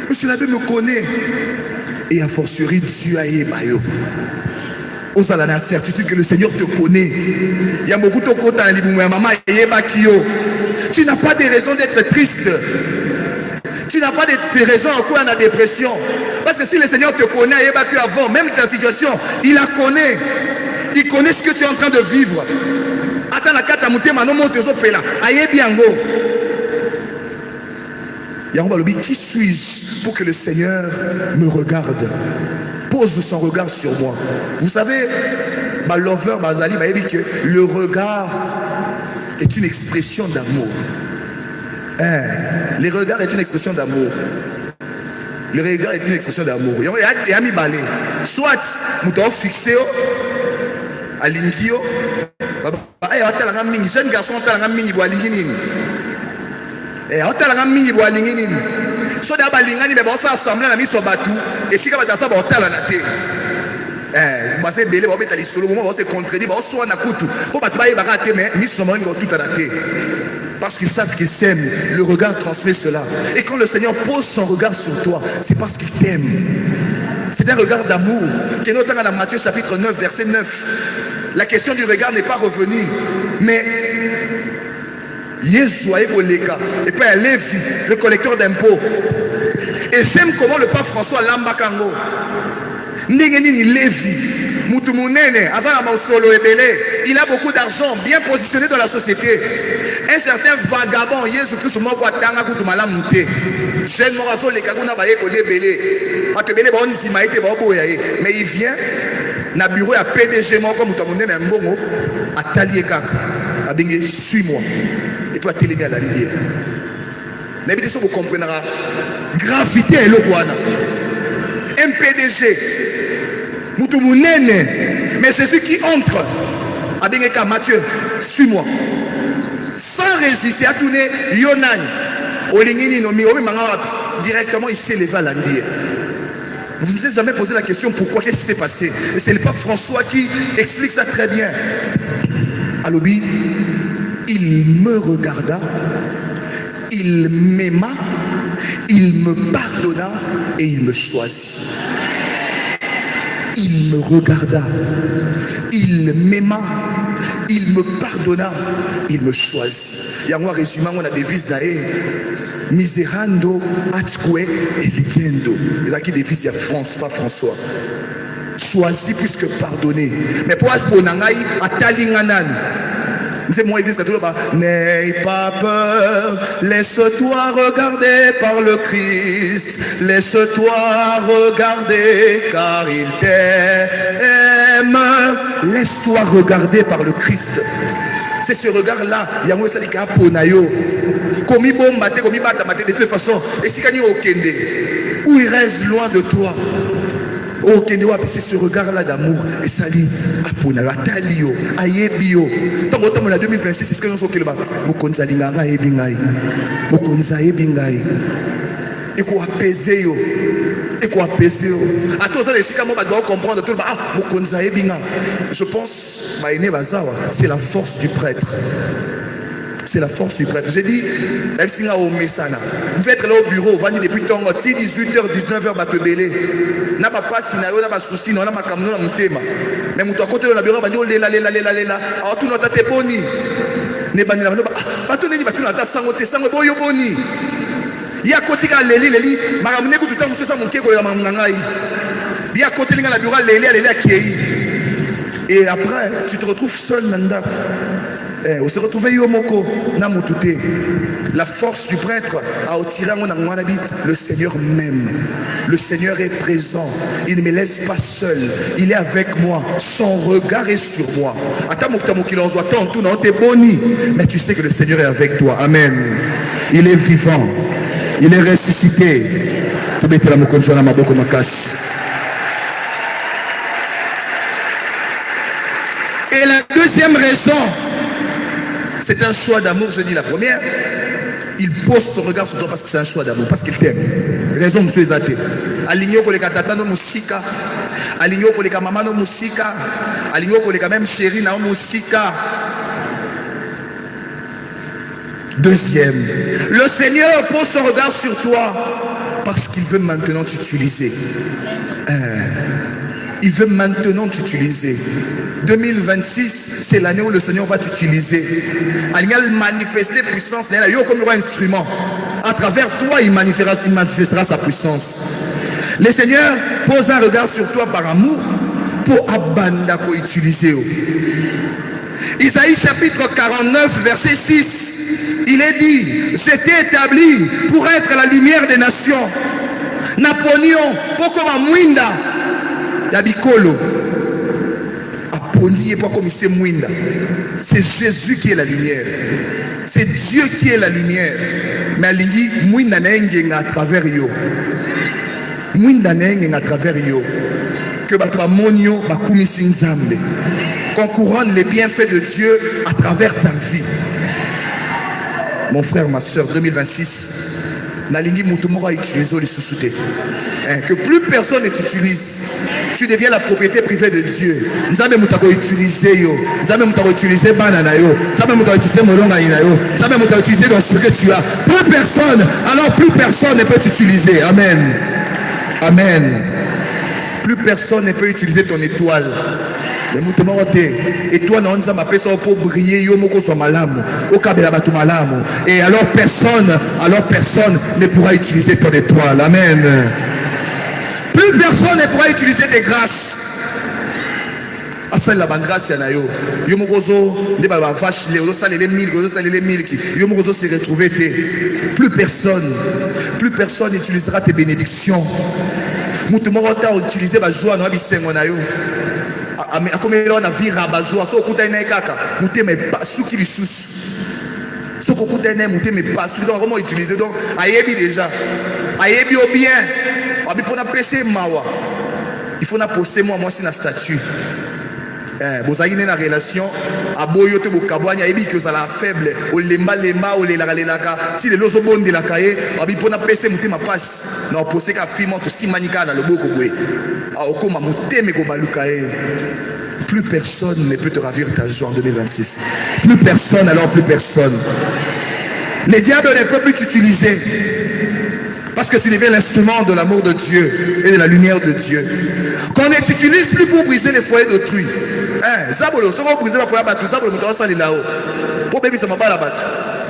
Monsieur l'abbé me connaît. Et a fortiori, Dieu a ébaillé. On a la certitude que le Seigneur te connaît. Il y a beaucoup de côté dans les maman et tu n'as pas de raison d'être triste. Tu n'as pas de raison en quoi on a dépression. Parce que si le Seigneur te connaît, avant, même ta situation, il la connaît. Il connaît ce que tu es en train de vivre. Attends la carte à monter, maintenant monte aux autres là. Aïe biango. Qui suis-je pour que le Seigneur me regarde? Pose son regard sur moi. Vous savez, Lover Bazali m'a dit que le regard est une expression d'amour. Le regard est une expression d'amour. Le regard est une expression d'amour. Il y a mis balé. Soit nous devons fixer à l'ingio. Jeune garçon, so da balingani me bosa assemblée na miso batu et si ka batasa ba otala na te ba se belé ba betali solo mo ba se contredit ba so na kutu po batu ba yeba ka te mais miso mo ngo tout na te parce qu'ils savent qu'ils s'aiment. Le regard transmet cela. Et quand le Seigneur pose son regard sur toi, c'est parce qu'il t'aime. C'est un regard d'amour. Qui est dans Matthieu chapitre 9 verset 9. La question du regard n'est pas revenue, mais Yeshua et puis Lévi, le collecteur d'impôts. Et j'aime comment le pape François Lambakango, Lévi, il a beaucoup d'argent, bien positionné dans la société. Un certain vagabond, Jésus-Christ, mais il vient na bureau à PDG à Taliekak. Suis-moi. Et puis à téléviser à la lumière. Mais vous comprenez. Gravité est le quoi. Un PDG. Mais Jésus qui entre. À Matthieu, suis-moi. Sans résister à tourner Yonan. Directement, il s'est levé à la lumière. Vous ne vous êtes jamais posé la question pourquoi, qu'est-ce qui s'est passé. Et c'est le pape François qui explique ça très bien. Alobi, il me regarda, il m'aima, il me pardonna et il me choisit. Il me regarda, il m'aima, il me pardonna, il me choisit. Il y a un résumé, on a des devises d'ailleurs. Miserando, atque et ligendo. Les acquis des fils, il y a France, pas François. Choisi plus que pardonner. Mais pour Asponangaï, à Talinganan. C'est moi, église catholique. N'aie pas peur, laisse-toi regarder par le Christ. Laisse-toi regarder car il t'aime. Laisse-toi regarder par le Christ. C'est ce regard-là. Yango salika ponayo. Komi bombate, komi batamate de toute façon. Et si kani okende, où il reste loin de toi. C'est ce regard-là d'amour. Et ça dit, Aponayo, Atalio, Ayebio. Tant que en 2026, c'est ce que nous sommes là. Mokonza lingara ebingai. Mokonza ebingai. Et quoi apaiser yo. Et quoi apaiser yo. À tous les cas, moi, doit comprendre tout le monde. Ah, Mokonza ebinga. Je pense, c'est la force du prêtre. C'est la force du prêtre. J'ai dit, vous êtes là au bureau, vous venez depuis tant 18h, 19h, vous belé. N'a pas passé, n'a pas souci, n'a pas camion, n'a pas thème. Mais vous à côté de la bureau, vous allez là. Alors tout notre tête boni. Ne pas pas tout le monde a sangoté, sango boyo boni. Il y a côté de l'élé, madame ne tout le temps, vous savez mon kéko la mangangaï. Il y a côté de la bureau, l'élé à Kéi. Et après, tu te retrouves seul Nanda. On se retrouve Yomoko, Namutute. La force du prêtre a attiré le Seigneur même. Le Seigneur est présent. Il ne me laisse pas seul. Il est avec moi. Son regard est sur moi. Mais tu sais que le Seigneur est avec toi. Amen. Il est vivant. Il est ressuscité. Et la deuxième raison, c'est un choix d'amour, je dis la première. Il pose son regard sur toi parce que c'est un choix d'amour, parce qu'il t'aime. Raison, monsieur Zate. Aligno pour les katatano musika. Aligno pour les kamamano musika. Aligno pour les même chéri na musika. Deuxième, le Seigneur pose son regard sur toi parce qu'il veut maintenant t'utiliser. Il veut maintenant t'utiliser. 2026, c'est l'année où le Seigneur va t'utiliser. Il va manifester puissance. Il y a comme un instrument. À travers toi, il manifestera sa puissance. Le Seigneur pose un regard sur toi par amour pour abandako utiliser. Isaïe chapitre 49, verset 6. Il est dit, j'étais établi pour être la lumière des nations. Napoléon, Pokoma Mwinda. Yabikolo. C'est Jésus qui est la lumière. C'est Dieu qui est la lumière. Mais Alingi, Mwinda Nengenga à travers yo. Mwinda Nengenga à travers yo. Que Batwa Monio, Bakumisi Nzambe. Qu'on couronne les bienfaits de Dieu à travers ta vie. Mon frère, ma soeur, 2026, Nalingi Moutoumora utilise les sous-soutés. Que plus personne ne t'utilise. Tu deviens la propriété privée de Dieu. Nous avons utilisé yo. Nous avons utilisé banana yo. Nous avons utilisé molonga yo. Nous avons utilisé dans ce que tu as. Plus personne, alors plus personne ne peut t'utiliser. Amen. Amen. Plus personne ne peut utiliser ton étoile. Et toi, non, ça m'appelle ça pour briller. Et alors personne ne pourra utiliser ton étoile. Amen. Plus personne ne pourra utiliser des grâces. La grâce, il y a yo. Yomogozo, les vaches, les osos, les mille, les mille qui. Yomogozo s'est retrouvé. Plus personne n'utilisera tes bénédictions. Moutoumorota utilisé ma joie dans la vie. Comme on a vu Rabajoa, so kuta ina kaka, mouté mais pas sous qui sous. So kuta ina mouté mais pas sous. Donc comment utiliser donc ayebi déjà. Ayebi au bien. Abi pour na PC mawa. Il faut na poser moi si na statut. Vous avez une relation à boyote bokabwanya ayebi que ça la faible au lemba o le la si le lozo bon de la cahier abi pour na PC mouté ma passe. Na poser ka fimo to simanika na loboko boye. Plus personne ne peut te ravir ta joie en 2026. Plus personne, alors plus personne. Les diables ne peuvent plus t'utiliser. Parce que tu deviens l'instrument de l'amour de Dieu et de la lumière de Dieu. Qu'on ne t'utilise plus pour briser les foyers d'autrui. Zabolo, ce qu'on brise, il faut abattre. Zabolo, nous allons là-haut. Pour bébé, ça m'a pas la battre.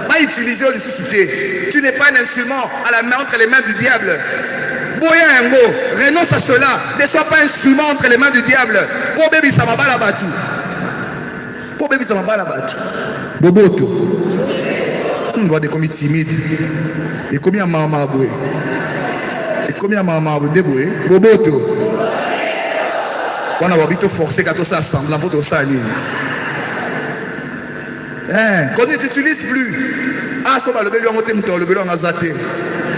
Pas utiliser le sous-souté. Tu n'es pas un instrument à la main entre les mains du diable. Boya Ngo, renonce à cela. Ne sois pas instrument entre les mains du diable. Pour bébé, ça m'a pas la battre. Pour bébé, ça m'a pas la battre. Boboto. On voit des commis timides. Et combien maman aboué? Et combien maman aboué? Boboto. On a envie de forcer quand on s'assemble pour tout ça. Qu'on ne t'utilise plus. Ah, ça va le bélo en moto, le bélo en azaté.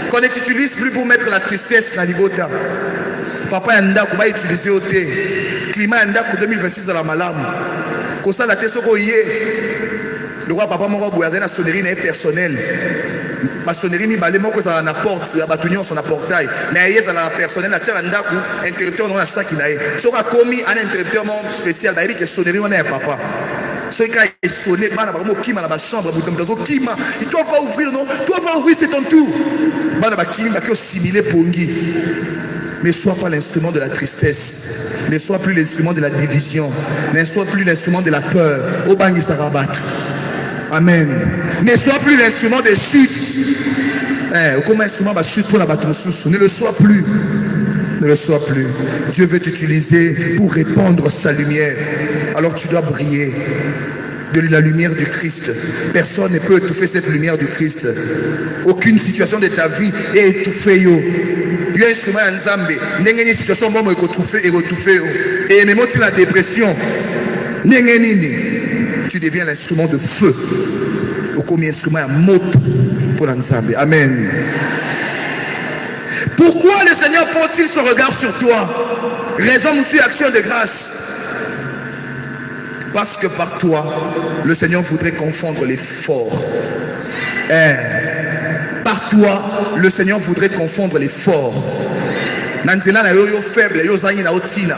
Qu'on ne t'utilise plus pour mettre la tristesse dans le niveau. Papa Yanda, qu'on va utiliser au thé. Climat Yanda pour 2026 à la malame. Qu'on ça la tête sur le le roi papa mon roi la sonnerie n'est personnelle. Ma sonnerie mi balé moko ça na porte, ya batunion son portail. Na yeza la personnelle la tchana ndaku interrupteur non la saki na ye. So ka komi un interrupteur mon spécial ba que sonnerie on est papa. So ka sonné bana ba mo kima na ba chambre butam dazo kima. Il doit pas ouvrir non, toi va ouvrir c'est ton tour. Bana ba kima ki simuler pongi. Ne sois pas l'instrument de la tristesse. Ne sois plus l'instrument de la division. Ne sois plus l'instrument de la peur. Au bangi sarabat. Amen. Ne sois plus l'instrument des chutes. Comment instrument va chute pour la bâton sous. Ne le sois plus. Ne le sois plus. Dieu veut t'utiliser pour répandre sa lumière. Alors tu dois briller de la lumière du Christ. Personne ne peut étouffer cette lumière du Christ. Aucune situation de ta vie est étouffée. Il y a un instrument en Zambé. Il y a une situation où il est étouffé. Et même si la dépression, tu deviens l'instrument de feu. Ou comme instrument à moto pour l'ensemble. Amen. Pourquoi le Seigneur porte-t-il son regard sur toi? Raison, monsieur, action de grâce. Parce que par toi, le Seigneur voudrait confondre les forts. Par toi, le Seigneur voudrait confondre les forts. Nanzela na yo faible, yo zangi na otina.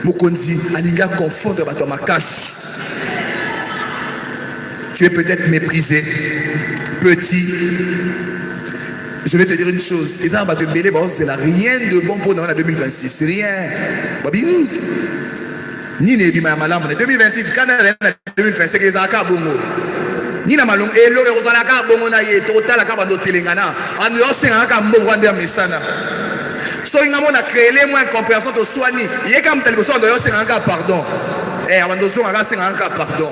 Mokonzi, alinga confondre bato makasi. Tu es peut-être méprisé, petit. Je vais te dire une chose. C'est rien de bon pour nous en 2026. Rien. Ni ne bima malam en 2026 quand en 2025 les aka bongo. Ni na malong elo e ozalaka bongo na ye total aka bando telengana. En yo senga ka mbongo ande mesana. So inga mona créer moins incompréhension to soigni. Ye kam tel so ndo yo senga ka pardon. Abando so nga senga ka pardon.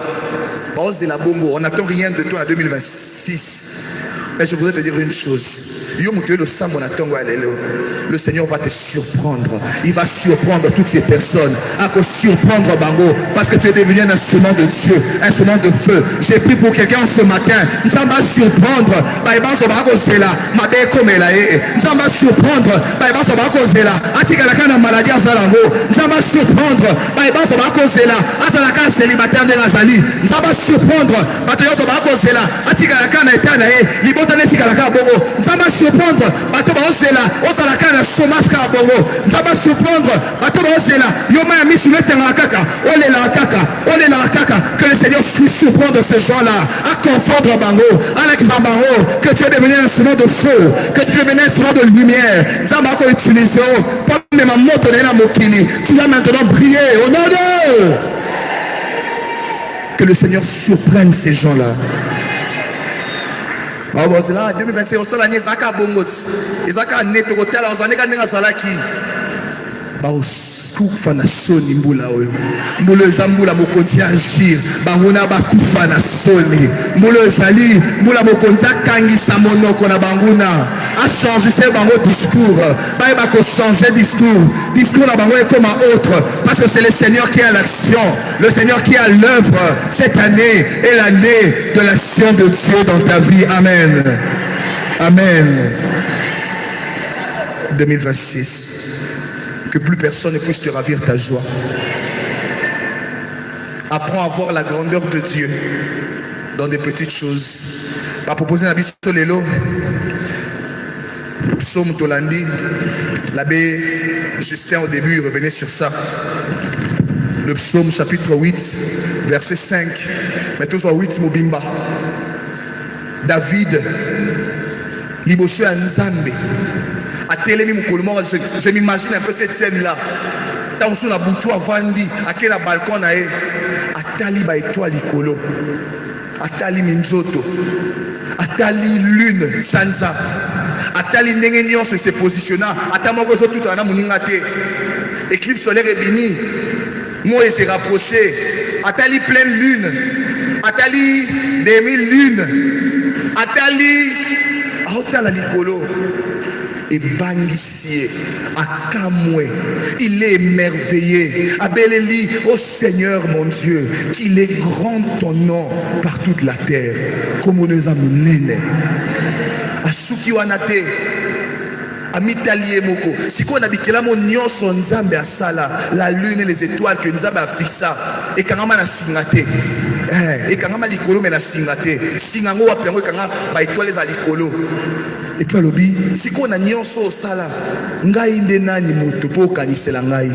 Ose la bongo, on n'attend rien de toi en 2026. Mais je voudrais te dire une chose. Le Seigneur va te surprendre. Il va surprendre toutes ces personnes. À cause surprendre Bango. Parce que tu es devenu un instrument de Dieu. Un instrument de feu. J'ai pris pour quelqu'un ce matin. Ça va surprendre. Ça va surprendre. Ça va surprendre. Ça va surprendre, bato baosela, osalaka na chômage ka bongo. Ça va surprendre, bato baosela, yoma mi sur le terrain kaka, olela kaka, que le Seigneur puisse surprendre ces gens-là, à confondre bango, avec bango, que tu es devenu un instrument de feu, que tu es devenu un instrument de lumière. Ça va encore utiliser, pour même ma moto na mokili, tu vas maintenant briller au nom de. Que le Seigneur surprenne ces gens-là. Ah bon, c'est là, 2025, on s'en a nié, Zaka Bongot, Zaka Neto, Hotel, on s'en est gagné à Salaki. Bah, au souffle na soni mbula oyo. Mbula zambula mokonzi agir. Bah, on a bakufa na soni. Mbula zali, mbula mokonzi kangisa monoko na banguna. A changer ce bango discours. Bah, il va changer discours. Discours na bango est comme un autre. Parce que c'est le Seigneur qui est à l'action. Le Seigneur qui est à l'œuvre. Cette année est l'année de l'action de Dieu dans ta vie. Amen. Amen. 2026. Que plus personne ne puisse te ravir ta joie. Apprends à voir la grandeur de Dieu dans des petites choses. Pas proposer la vie sur les lots. Psaume Tolandi. L'abbé Justin au début revenait sur ça. Le psaume chapitre 8, verset 5. Mais toujours 8 Mobimba. David. Liboshe Nzambe. Je m'imagine un peu cette scène-là. tant sur la boutou avandi à quel balcon na e atali ba étoile likolo atali minzoto atali lune sanza atali ndenge nyonso se positionna ata moko zo tout na moninga te éclipse solaire ebimi moi se rapproché atali pleine lune atali demi lune atali aotala likolo ebangisie akamwe il est émerveillé abeleli ô Seigneur mon Dieu qu'il est grand ton nom par toute la terre comme on nous a monene asuki wana te amitali moko siko na bikela mo nyonso nzambe asala la lune et les étoiles que nzambe a fixa et kangama na singate et kangama likolo mais na singate singango wa pengo kanga ba étoiles za likolo et puis alobi siko na nyonso osala ngai nde nani moto po kanisela ngai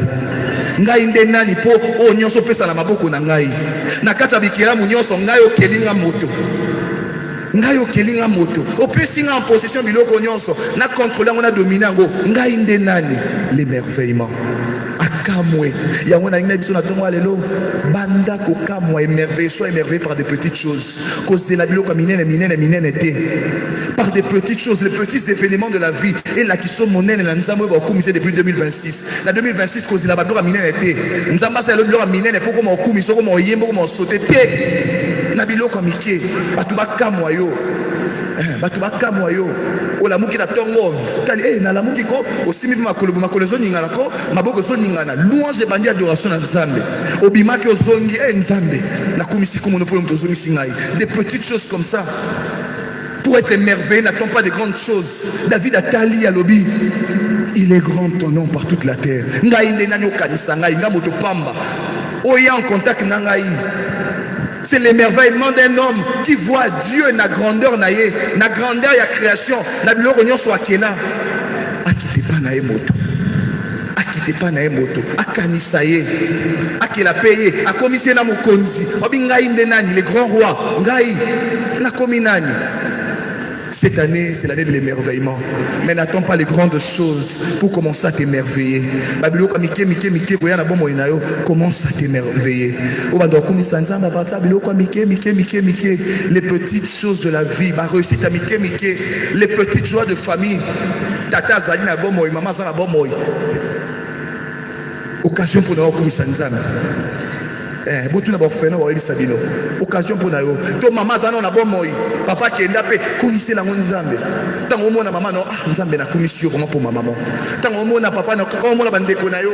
nde nani po o nyonso pesa na maboko na ngai na kati ya bikela mo nyonso ngai okelinga moto ngai okelinga moto opesi nga en possession biloko nyonso na contrôler ngo na dominer ngo ngai nde nani l'émerveillement akamwe yango na biso na tongo lelo banda ko kamwa émerveillé soit émerveillé par des petites choses cause la biloko minene te par des petites choses les petits événements de la vie et là qui sont monene la nzambe ba okumise depuis 2026 la 2026 cause la biloko minene te nzamba sa biloko minene poko ma okumise ko mo yembo ko mo sauter te na biloko mike batu bakamwa yo olamuki na tongo tali na lamuki ko osimi makolo zo ningana ko maboko zo ningana louange bandi adoration na nzambe obimaki ozongi nzambe na komisi ko monopo mto zongisi ngai des petites choses comme ça pour être émerveillé n'attend pas de grandes choses. David a tali à l'obi il est grand ton nom par toute la terre ngai nde nani okanisa ngai ngamoto pamba oya en contact na ngai. C'est l'émerveillement d'un homme qui voit Dieu na grandeur na ye, na grandeur ya création, na biloko nyonso akela. Akite pa na ye moto. Akite pa na ye moto. Akanisa ye. Akela paye, akomise na mokonzi. Obi ngai nde nani les grands rois. Ngai na komi nani. Cette année, c'est l'année de l'émerveillement. Mais n'attends pas les grandes choses pour commencer à t'émerveiller. Commence à t'émerveiller. Les petites choses de la vie, ma réussite à les petites joies de famille. Tata Zalina Bomoy, maman Zala Bomoy. Occasion pour nous comme Sanzana. Occasion pour nous. To maman Zana na Bomoy. Papa qui est nappé, commissaire la nzambe. Tant au monde maman non, nzambe na commission comment pour ma maman. Tant au monde papa na comment la bande konayo.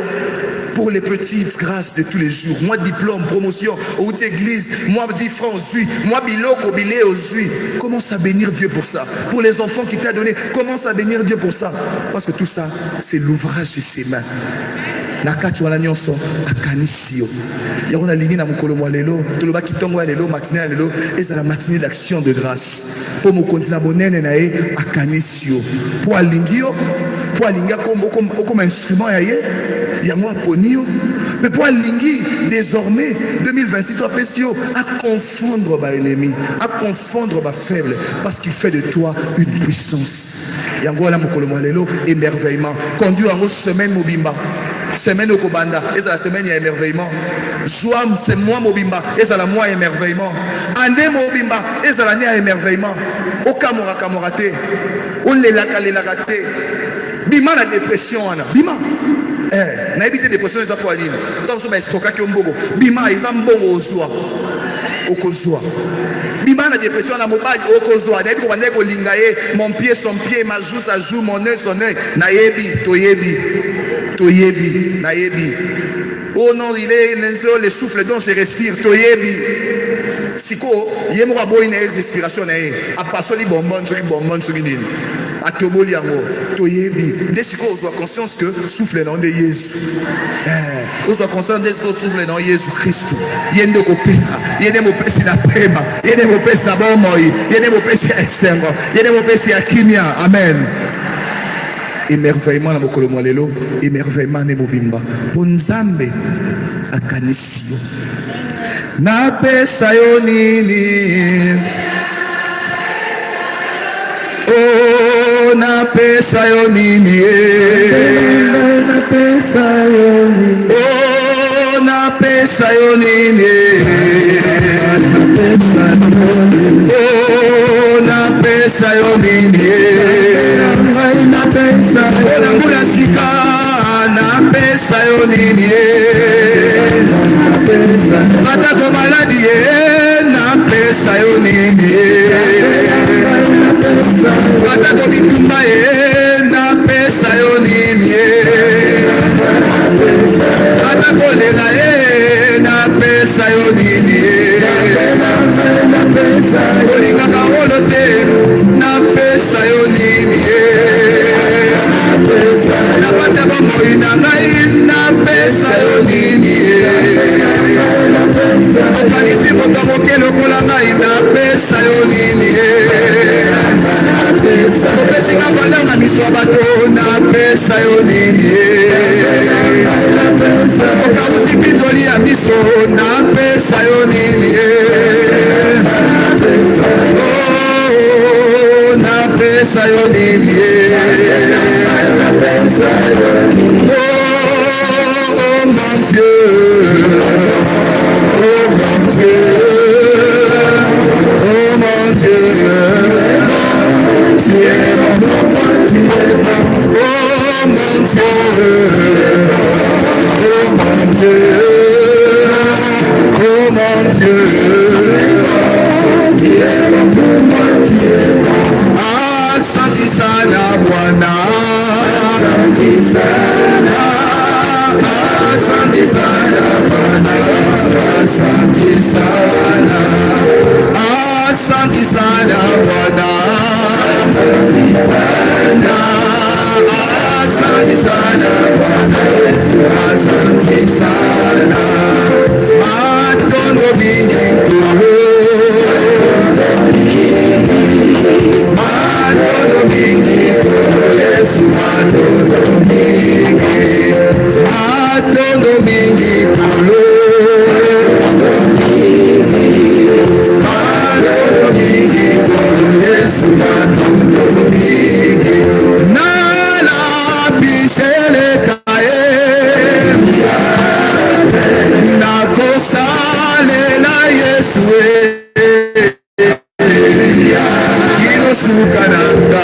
Pour les petites grâces de tous les jours. Moi diplôme, promotion, ou église, moi 10 francs zui, moi biloko bilé aux zui. Commence à bénir Dieu pour ça. Pour les enfants qu'il t'a donné, commence à bénir Dieu pour ça. Parce que tout ça, c'est l'ouvrage de ses mains. Nakati wana nyonso akanisio yango na lingi na mukolo mwa lelo toloba kitongo ya lelo matinée ya lelo eza la matinée d'action de grâce po mokonzi na bonene na ye akanisio po alingio po alinga comme instrument ya ye yango aponio mais po alingi désormais 2026 toi pesio à confondre ba ennemi à confondre ba faible parce qu'il fait de toi une puissance yango la mukolo mwa lelo émerveillement conduit en semaine mobimba semaine au Kobanda, et c'est la semaine il y a émerveillement. Joie, c'est moi Mobimba, et c'est la moi émerveillement. Année Mobimba, et c'est l'année à émerveillement. Au Kamora Kamorate, au Lelakate, Bima la dépression, Anna. Bima. Na évité dépression, les appoilines. Tant que ça, stocké au Mbogo. Bima, ils ont bon au Zoa. Au Kozoa. Bima la dépression, la mobile au Kozoa. D'ailleurs, on est au Lingaye, mon pied, son pied, ma joue, sa joue, mon œil, son œil. Nayebi, Toyebi. Toyebi, Nayebi. Oh non, il est le souffle dont je respire. Toyebi. Siko, yemo abo une respiration na ye. Apasoli bonbon, sur une a toboli yango. Toyebi. Dès siko on a conscience que souffle dans de Jésus. On a conscience de souffle dans Jésus Christ. Yende kopena, yende mopesi la pema, yende mopesi la bomoi, yende mopesi la esengo, yende mopesi la kimia. Amen. Émerveillement na mokolo mwalelo, émerveillement ne mobimba. Bonzambe akanisio. Na pesa yo nini? Oh na pesa napesa yo nini oh napesa yo nini oh napesa yo nini olangula sika napesa yo nini atako maladi napesa yo nini atako bitumba napesa yo nini atako lela napesa yo nini olingaka olo te napesa yo nini napasi ya bomoi na ngai napesa yo nini okanisi moto moke lokola ngai napesa yo nini opesinga valeur na miso ya bato napesa yo nini okausi pitoli ya miso napesa yo nini napesa yo nini oh mon Dieu oh mon Dieu oh mon Dieu tu es bon oh mon Dieu oh mon Dieu oh mon Dieu asante sana Bwana asante sana Bwana asante sana Bwana asante sana Bwana asante sana matondo mingi matondo mingi Yesu matondo mingi matondo mingi Yesu matondo mingi nala bisele kae nakosalela Yesu kilosukananga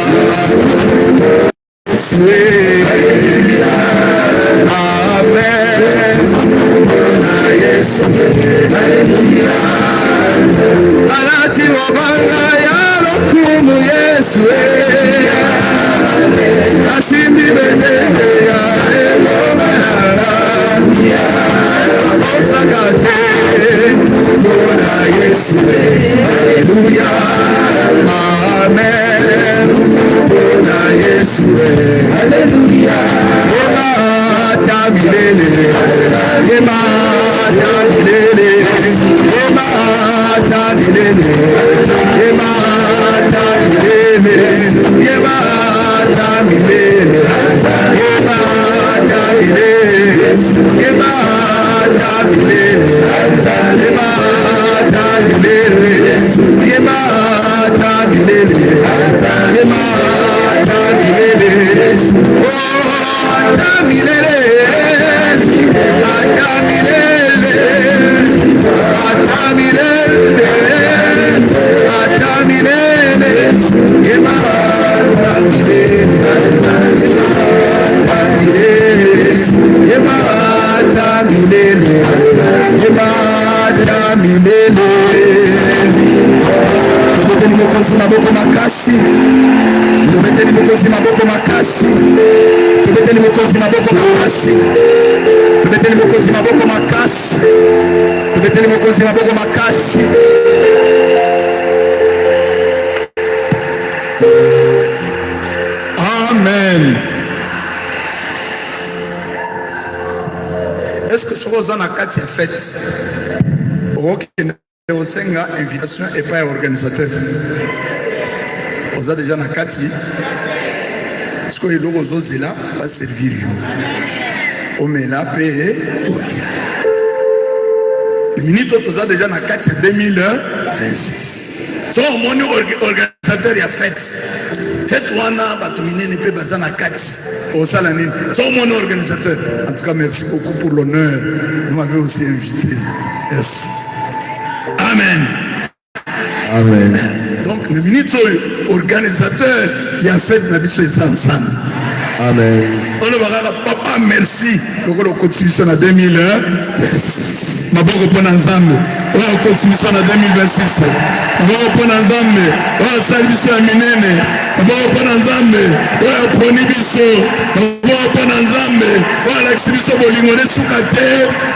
amen na Yesu alati wabanga ya lokumu Yesu asimbi bendele ya elomana osakate bona Yesu aleluya amen bona Yesu aleluya emata milele emata milele emata milele emata milele emata milele emata milele emata milele emata milele emata milele emata milele ata milele ata milele ata milele ata milele emata milele emata milele emata milele tobeteli mokonzi maboko makasi tobeteli mokonzi maboko makasi tobeteli mokonzi maboko makasi tobeteli mokonzi maboko makasi tobeteli mokonzi maboko makasi amen. Est-ce que ce que na kati ya fête okende osenga invitation et pas organisateur oza déjà na kati ce que eloko ozozela va servir yo omela pe olia minute oza déjà na kati ya 2026 so omoni organisateur ya fête fête wana bato minene pe bazana kati au salanine sont mon organisateur. En tout cas, merci beaucoup pour l'honneur. Vous m'avez aussi invité. Merci. Amen. Amen. Donc le ministre organisateur il a fait la biso ensemble. Amen. On va papa merci. Donc on continue sur la 2000. Ma bonne pour ensemble. On va continuer sur la 2026. On va pour ensemble. On va saluer sur la minene. On va pour ensemble. On va prendre biso. On va pour ensemble. On va l'exprimer sur bolingone soukate.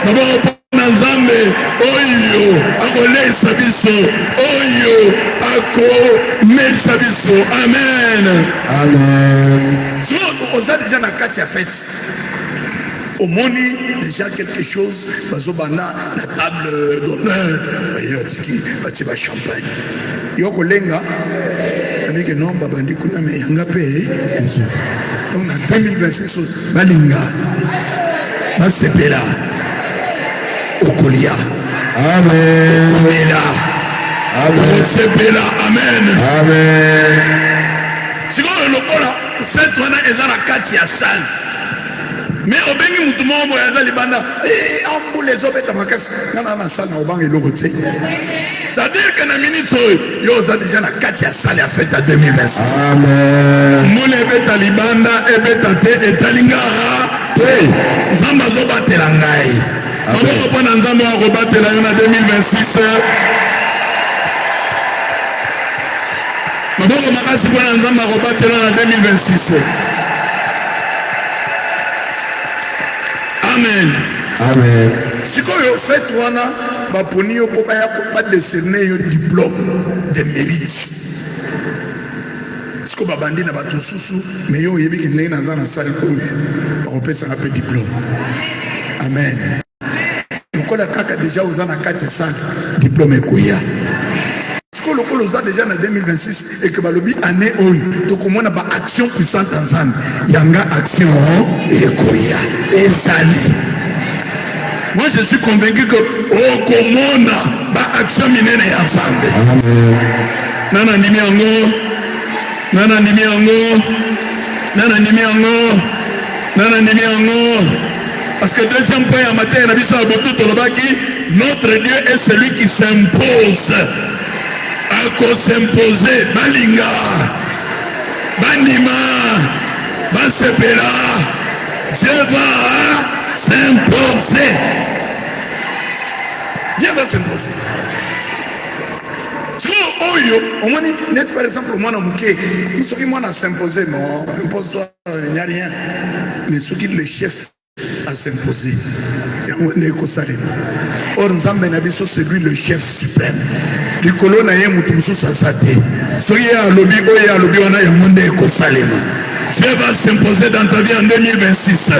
On va pour ensemble. Oyo akolesa biso. Oyo akomelisa biso. Amen. Amen. So on a déjà la carte à fête. Au monde déjà quelque chose, bazobana la table d'honneur, tu vas champagne. Yoko lenga, avec non babandi kuna me yanga pe. On a 2026 balinga, basepela, okolia. Amen. Okolia. Amen. Sepela, amen. Amen. Si on le cola, fête wana ezala kati ya salle. Mais au bengi mutu mo mo yazali banda ambu les obeta makasi kana na salle na obangi loko tse. C'est-à-dire que na minute yo za déjà na kati ya salle ya fête à 2026. Amen. Mule beta libanda ebeta te etalinga hey zamba zo batela ngai. Maboko pa na nzambe wa kobatela yo na 2026. Maboko makasi pa na nzambe wa kobatela na 2026. Amen. Amen. Si vous faites wana baponi yo po ba décerner yo diplôme de mérite. Si vous babandi na bato susu mais yo yebi ke ndenge na na salle ko on peut ça appeler diplôme. Amen. Lokola kaka déjà uzana 4 salle diplôme ekoya. Le colo déjà en 2026 et que balobi année oyo to komona ba action puissante ensemble yanga action et koya et sali. Moi je suis convaincu que o komona ba action minene ensemble. Amen. Nana ndimi yango nana ndimi yango nana ndimi yango nana ndimi yango parce que deuxième point en matin na biso abotu tolobaki notre Dieu est celui qui s'impose. Ako s'imposer balinga banima basepela Dieu va s'imposer. Dieu va s'imposer. So oyo omoni net par exemple moi na muke soki moi na s'imposer non impose-toi il n'y a rien mais soki le chef à s'imposer or nzambe na biso c'est lui le chef suprême likolo na ye mutu mususu aza te soki ye alobi oyo alobi wana yango nde ekosalema. Dieu va s'imposer dans ta vie en 2026.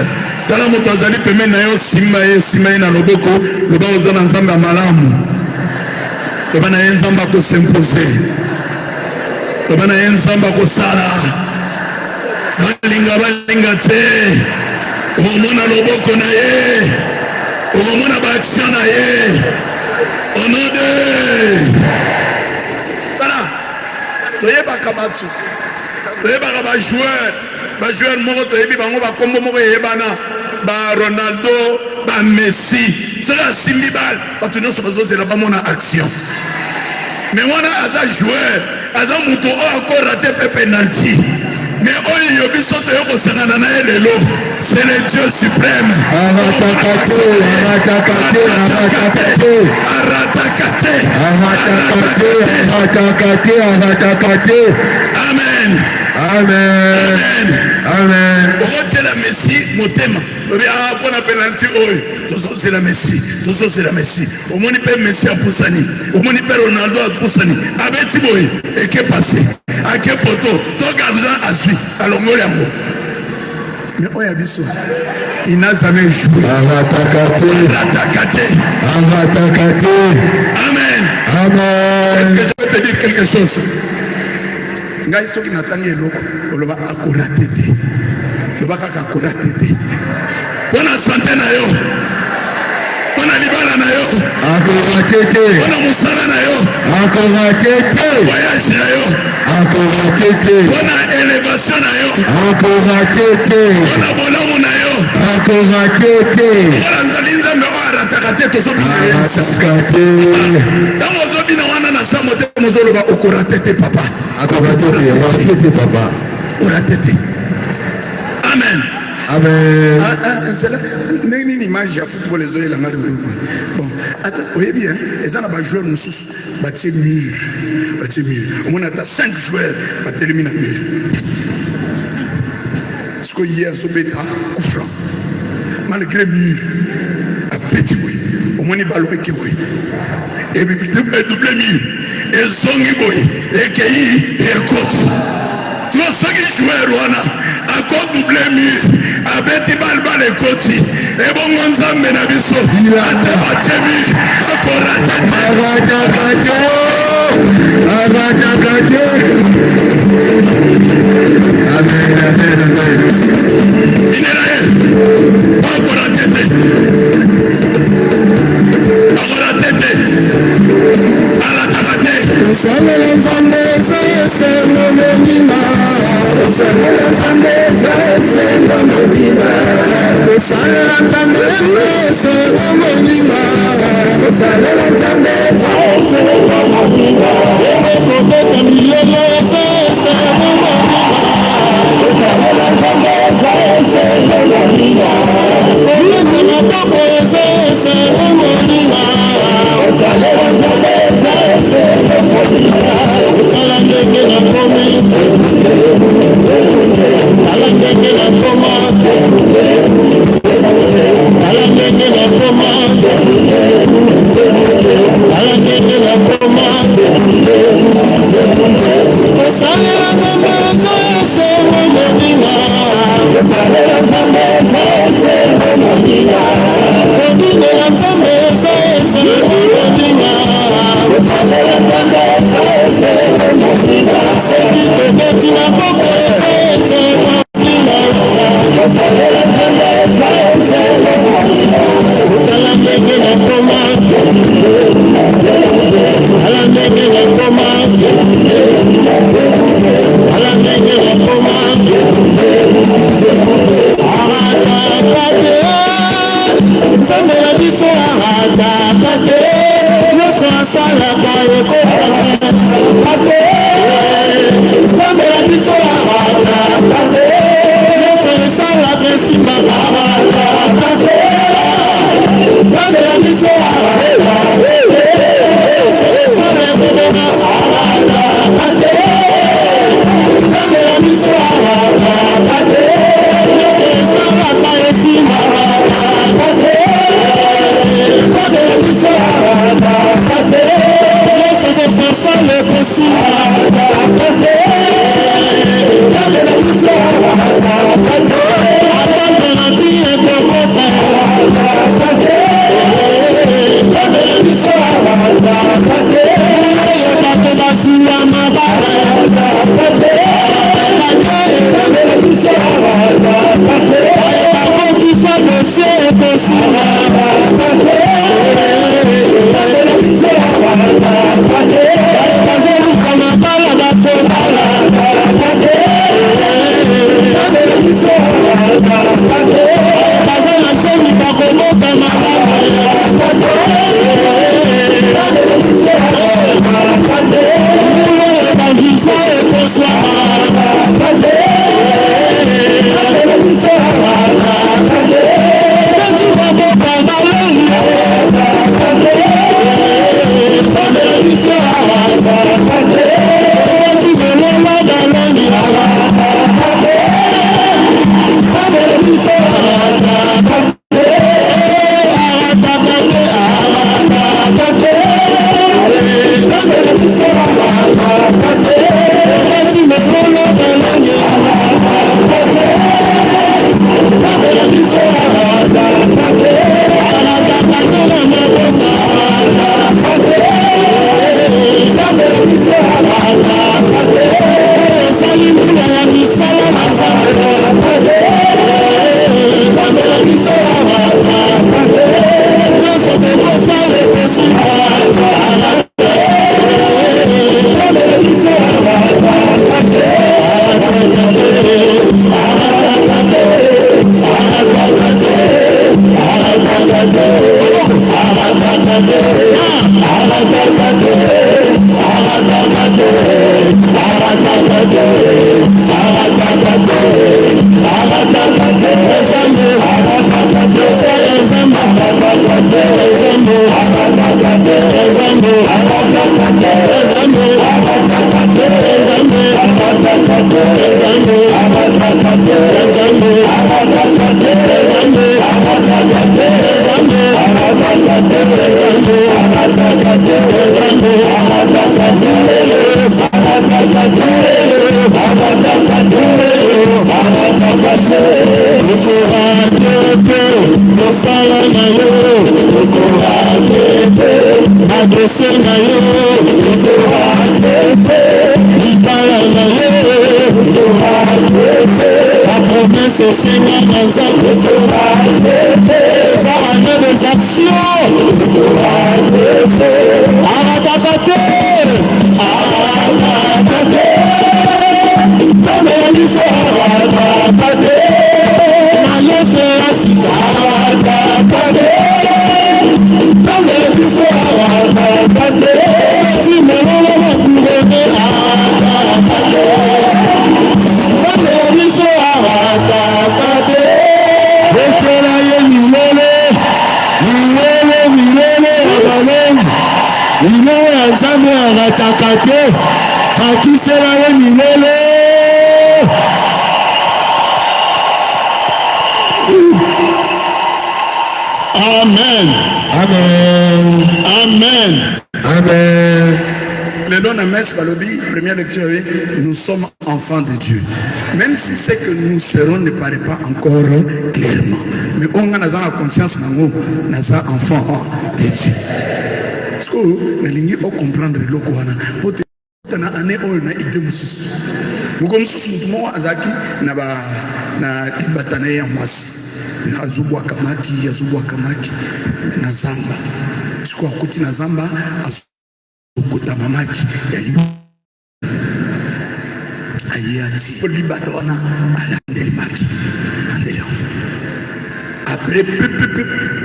Tala moto azali pembeni na yo simba ye na loboko loba oza na nzambe ya malamu loba na ye nzambe akos'impose loba na ye nzambe akosala balinga te omona loboko na ye omona baaction na ye au nom de voilà toyebaka bato toyebaka bajoueur moko toyebi bango bakombo moko eyebana baronaldo bamessi soki asimbi bale bato nyonso bazozela bamona action mais wana aza joueur aza moto oyo akorate mpe penalty mais oyo biso toyokosangana na ye lelo c'est le Dieu suprême. Amen. Amen. Amen. C'est la Messie, motema. Ah, pour la penalty, c'est la Messie. C'est la Messie. Au moins, il peut Messi à Poussani. Au moins, il peut Ronaldo à Poussani. Avec Tiboy, et qu'est passé? À quel poteau? Ton garçon a su. Alors, moi, mais on y a biso. Il n'a jamais joué. Amen. Amen. Est-ce que je peux te dire quelque chose? Ngai soki natangi eloko oloba akorate te loba kaka akorate te mpona sante na yo mpona libala na yo akorate tete. Bona musala na yo. Encore tete. Voyage na yo. Encore tete. Bona élévation na yo. Encore tete. Bona bolamu na yo. Encore tete. Bona nzalinza me wa rataka te to so bina. Atakate. Dans zo bina wana na samo te mozolo ba okora tete papa. Encore tete papa. Okora tete. Amen. Amen. C'est là, une image à football les oeufs, la main de bon, attends, oui bien, les ans à joueurs nous sous bâtir mur, on a 5 joueurs, bâtir le mur. Ce que hier, ce bêta, coup franc, malgré mur, à petit bruit, au moins les ballons qui oui, et double mur, et son boy, et qui et côte. Tu vois ce qui jouait Rwanda, à côte double mur, avec des balles les côtes, et bon, on s'en met à biso, à débattre mur, à corrater. Amen, amen, amen. Il est là, pas corrater. Pas corrater. À la tarate. Usalele nzambe zese nomemina. Usalele nzambe zese nomemina. Usalele nzambe zese nomemina. Usalele nzambe zese nomemina. Ekokota milele zese nomemina. Usalele nzambe zese nomemina. Kokota maboko zese nomemina. Usalele nzambe zese nomemina. Usala ndenge na komi. Ala ndenge na koma. Ala ndenge na koma. Ala ndenge na koma. Usalela nzambe zese nomemina. Usalela nzambe zese nomemina. Kodinela nzambe zese nomemina. Usalela nzambe zese nomemina. Seki tobeti na boko zese nomemina. Usalela nzambe zese nomemina. Usala ndenge na koma. Ala ndenge na koma. Ala ndenge na koma. Aratakate. Nzambe na biso aratakate. Nyonso asalaka ekokate. Nzambe na biso aratakate. Amen. Amen. Amen. Amen. Le don de messe, Balobi, première lecture, nous sommes enfants de Dieu. Même si c'est que nous serons ne paraît pas encore clairement. Mais on a la conscience, nous sommes enfants de Dieu. Parce que nous devons comprendre le Koana. Pour te na ane oyo na ide mususu. Muko mususu mutumo azaki na libatana ya mwasi. Azubwa kamaki na zamba. Siko akuti na zamba azokota mamaki ya liyo. Ayati pour libatona alandeli maki. Andeli. Après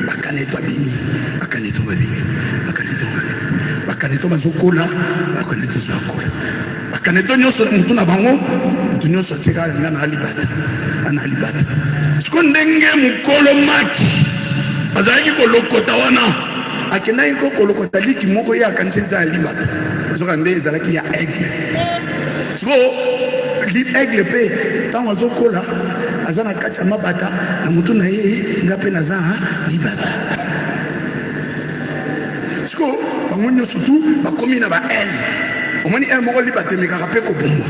bakaneto abini. Bakaneto bazokola, bakaneto zokola. Bakaneto nyoso mutu na bango, mutu nyoso tika na alibata. Siko ndenge mukolo maki. Azaki kolokota wana. Akena yiko kolokota liki moko ya kanisa za alibata. Zoka nde ezalaki ya aigle. Siko li aigle pe tango zokola azana kati ya mabata na mutu na ye ngape na za libata. Siko bangonyo surtout bakomi na ba L. Omoni L moko libata mekaka pe ko bomba.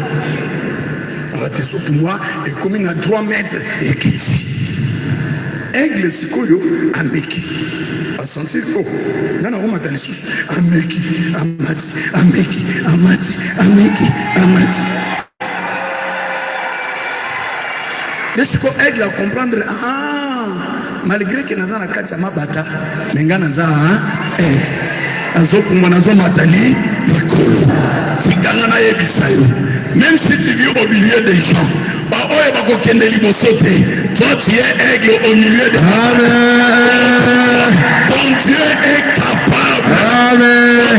Abate so pour et comme na 3 mètres et kiti. Aigle sikoyo ameki. Asentir ko. Nana ko matali susu ameki, amati. Laisse-moi aigle à comprendre. Malgré que nous avons la carte à ma bata, mais nous avons même si tu vis au milieu des gens, toi tu es aigle au milieu des gens. Ton Dieu est capable. Amen.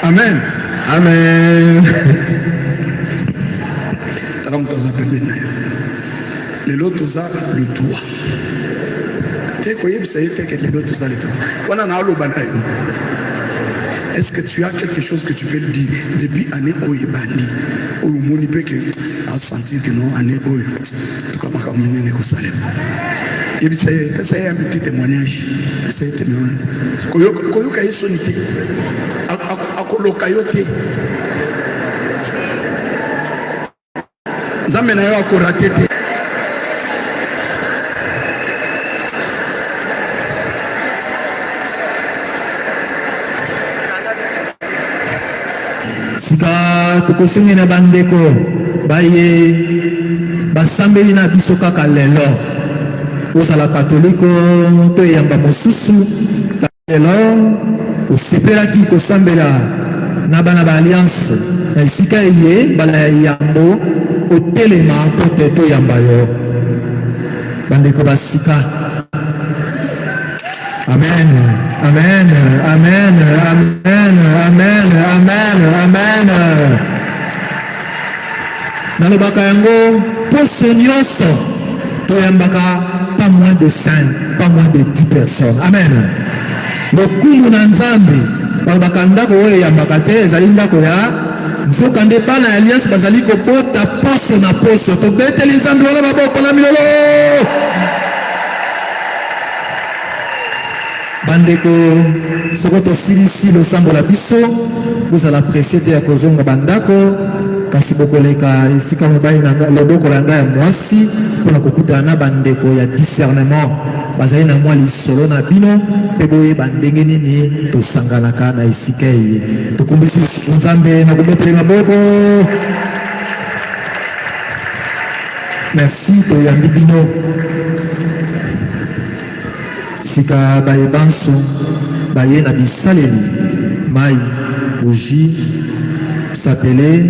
Amen. Amen. Les lots le toit. Est-ce que tu as quelque chose que tu peux dire depuis année où il bandi où il peut que à sentir que non année où comme et puis c'est un petit témoignage. C'est un témoignage. Koyoka sonité. Akolokayote. Zamena yo akoratete. Sika tukusingi na bandeko baye basambeli na biso kaka lelo ozala katoliko to yamba mosusu lelo osepelaki kosambela na bana ba alliance na esika eye bala ya yambo otelema po te to yamba yo bandeko basika. Amen, amen, amen, amen, amen, amen, amen. nalobaka yango poso nyonso toyambaka pas moins de 5, pas moins de 10 personnes. Amen. Lokumu na nzambe balobaka ndako oyo eyambaka te ezali ndako ya nzoka nde bana ya alliance bazali kobota poso na poso. Tobeteli nzambe wana maboko na milolo. Bandeko soko tosilisi losambo la biso bozala presse te ya kozonga bandako kasi bokoleka esika mobali na loboko na ngai ya mwasi mpona kokutana na bandeko ya discernement bazali na mwa lisolo na bino mpe boyeba ndenge nini tosanganaka na esika eye. Tokumbisi nzambe na kobetele maboko. Merci toyambi bino sika bayebanso baye na bisaleli mai bougie s'appelait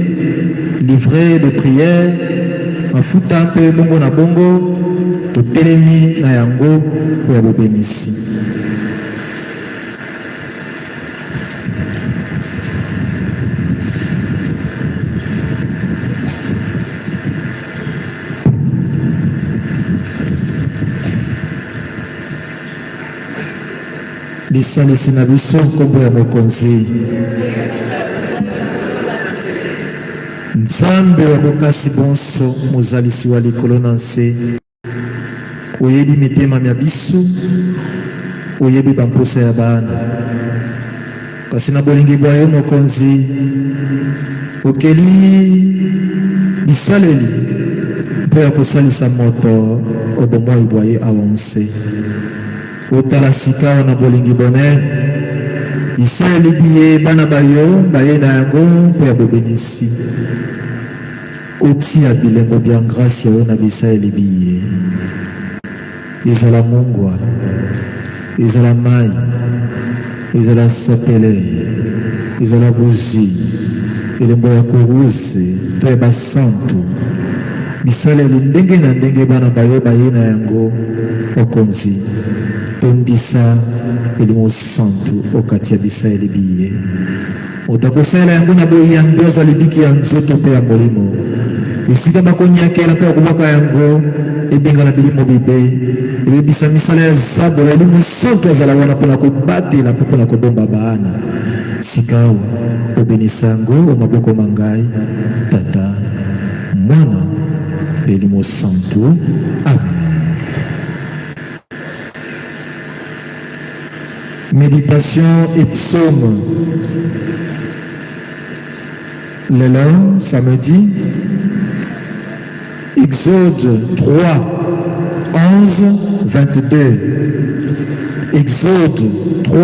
livret de prière mafuta mpe bongo na bongo totelemi na yango mpo ya bobenisi. lisalisi na biso nkombo ya mokonzi. Nzambe wa bokasi bonso mozalisi wa likolo na nse oyebi mitema mya biso oyebi bamposa ya bana kasi na bolingi bwa yo mokonzi okeli bisaleli mpo ya kosalisa moto obomoi bwa ye awonse otala sika na bolingi bonene bisaleli biye bana bayo baye na yango mpo ya bobenisi otia bilembo bya grâce yayo na bisaleli biye ezala mungwa ezala mai ezala sapele ezala buzi elembo ya koruze to ya basantu bisaleli ndenge na ndenge bana bayo baye na yango okonzi tondisa elimo santu okati ya bisaleli biye otakosala yango na boyambi azwa libiki ya nzoto mpe ya molimo esika bakonyakela mpe akobwaka yango ebenga na bilimo bibe ebebisa misala ya zabola elimo santu azala wana mpona kobatela mpe mpona kobomba bana sika awa obenisa yango omaboko mangai tata mwana mpe elimo santu amen. Méditation et psaume. L'élan, samedi, Exode 3, 11, 22. Exode 3,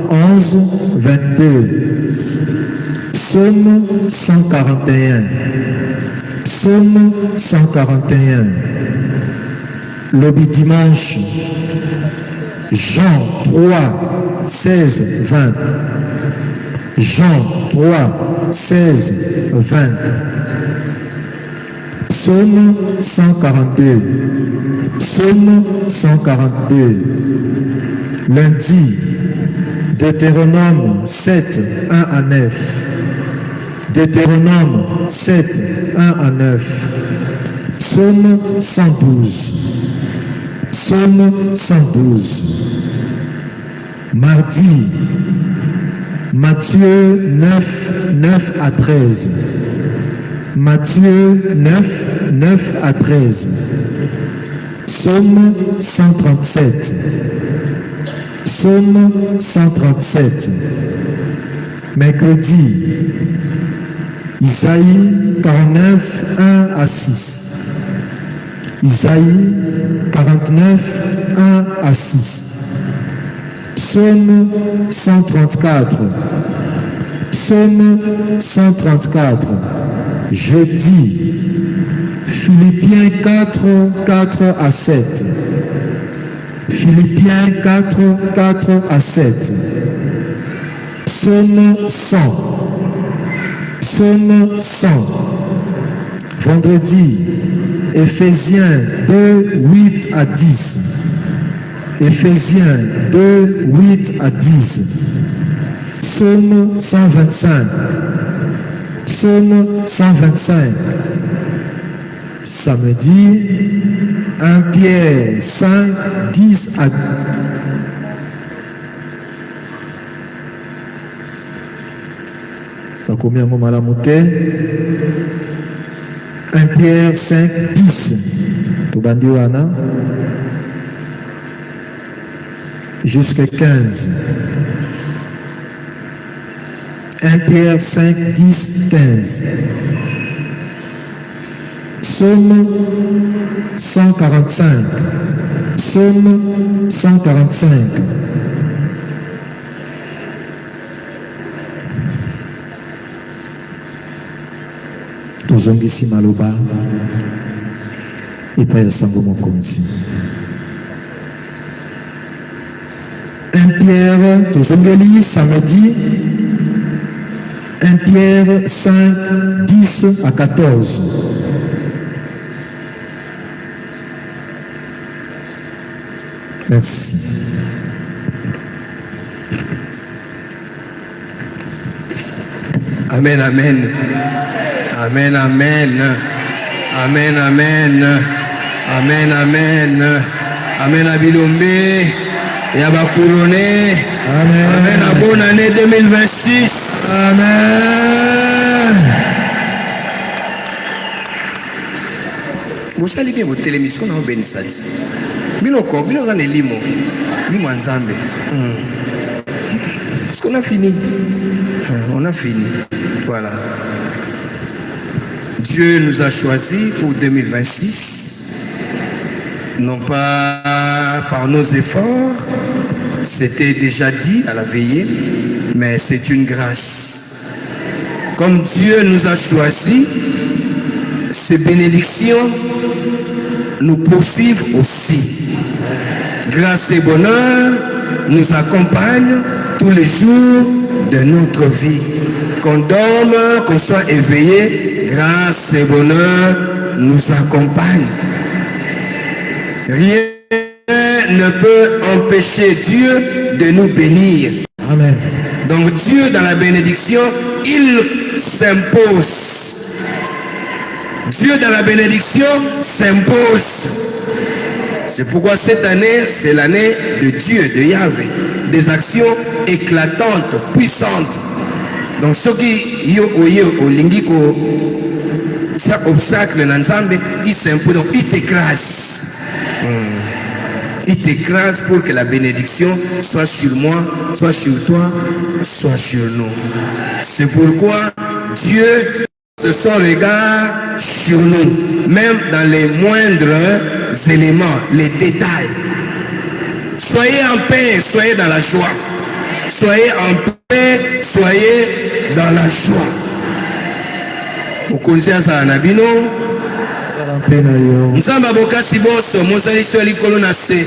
11, 22. Psaume 141. Psaume 141. Lobby dimanche. Jean 3, 16, 20. Jean 3, 16, 20. Psaume 142. Psaume 142. Lundi, Deutéronome 7, 1 à 9. Deutéronome 7, 1 à 9. Psaume 112. Psaume 112. Mardi, Matthieu 9, 9 à 13. Matthieu 9, 9 à 13. Psaume 137. Psaume 137. Mercredi, Isaïe 49, 1 à 6. Isaïe 49, 1 à 6. Psaume 134. Psaume 134. Jeudi, Philippiens 4, 4 à 7. Philippiens 4, 4 à 7. Psaume 100. Psaume 100. Vendredi, Éphésiens 2, 8 à 10. Éphésiens 2, 8 à 10. Psaume 125. Psaume 125. samedi, 1 Pierre 5, 10 à... Combien de mal à monter? 1 Pierre 5, 10. Tout bandiwana. Jusqu'à 15. 1 Pierre 5, 10, 15. Psaume 145. Psaume 145. Tozongisi maloba epai ya sango mokonzi. 1 Pierre, tozongeli samedi, 1 Pierre 5, 10 à 14. Merci. Amen, amen. Amen, amen. Amen, amen. Amen, amen. Amen à Bilombe. Et à Bakouroné. Amen. Amen à bonne année 2026. Amen. Vous savez bien votre télémission, on a bénissé. Biloko, biloko ne limo. Limo nzambe. Parce qu'on a fini. On a fini. Voilà. Dieu nous a choisis pour 2026, non pas par nos efforts, c'était déjà dit à la veillée, mais c'est une grâce. Comme Dieu nous a choisis, ces bénédictions nous poursuivent aussi. Grâce et bonheur nous accompagnent tous les jours de notre vie. Qu'on dorme, qu'on soit éveillé, grâce et bonheur nous accompagnent. Rien ne peut empêcher Dieu de nous bénir. Amen. Donc Dieu, dans la bénédiction, il s'impose. Dieu, dans la bénédiction, s'impose. C'est pourquoi cette année, c'est l'année de Dieu, de Yahvé. Des actions éclatantes, puissantes. Donc ceux qui au lingiko ça obstacle dans Nzambe, il s'impose, donc il t'écrase. Il t'écrase pour que la bénédiction soit sur moi, soit sur toi, soit sur nous. C'est pourquoi Dieu se son regard sur nous, même dans les moindres éléments, les détails. Soyez en paix, soyez dans la joie. Soyez en paix, soyez dans la joie. Mokonzi azala na bino. Nzamba bokasi boso mozali so likolo na se.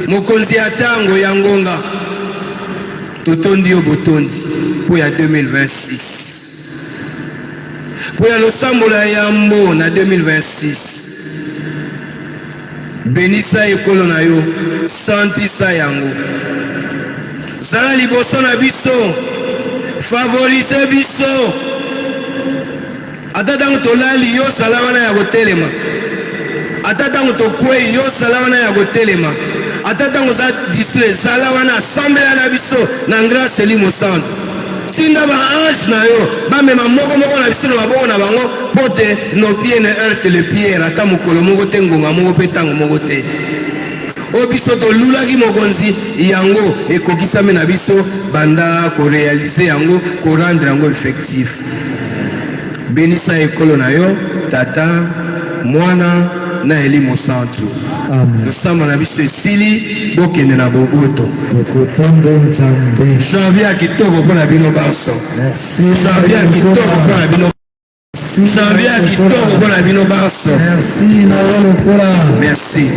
Mokonzi atango ya ngonga. Totondi yo botondi pour ya 2026. Pour ya losambola ya mbo na 2026. Benisa ekolo na yo, santisa yango. Zala liboso na biso, favoriser biso. Atatango tolali yo salawana ya gotelema. Atatango tokwe yo salawana ya gotelema. Atatango za distre salawana assemblea na biso na grâce limo santo. Tinda ba ange na yo, ba mema moko na biso na maboko na bango pote no pieds ne heurtent les pierres ata mokolo moko te ngonga moko pe tango moko te. O biso to lulaki mokonzi yango ekokisami na biso banda ko réaliser yango ko rendre yango effectif. Benisa ekolo na yo tata mwana na elimo santu. Amen. Nous sommes na biso esili bokende na boboto. Janvier kitoko pona bino baso. Merci. Janvier kitoko pona bino. Janvier kitoko pona bino baso. Merci. Merci.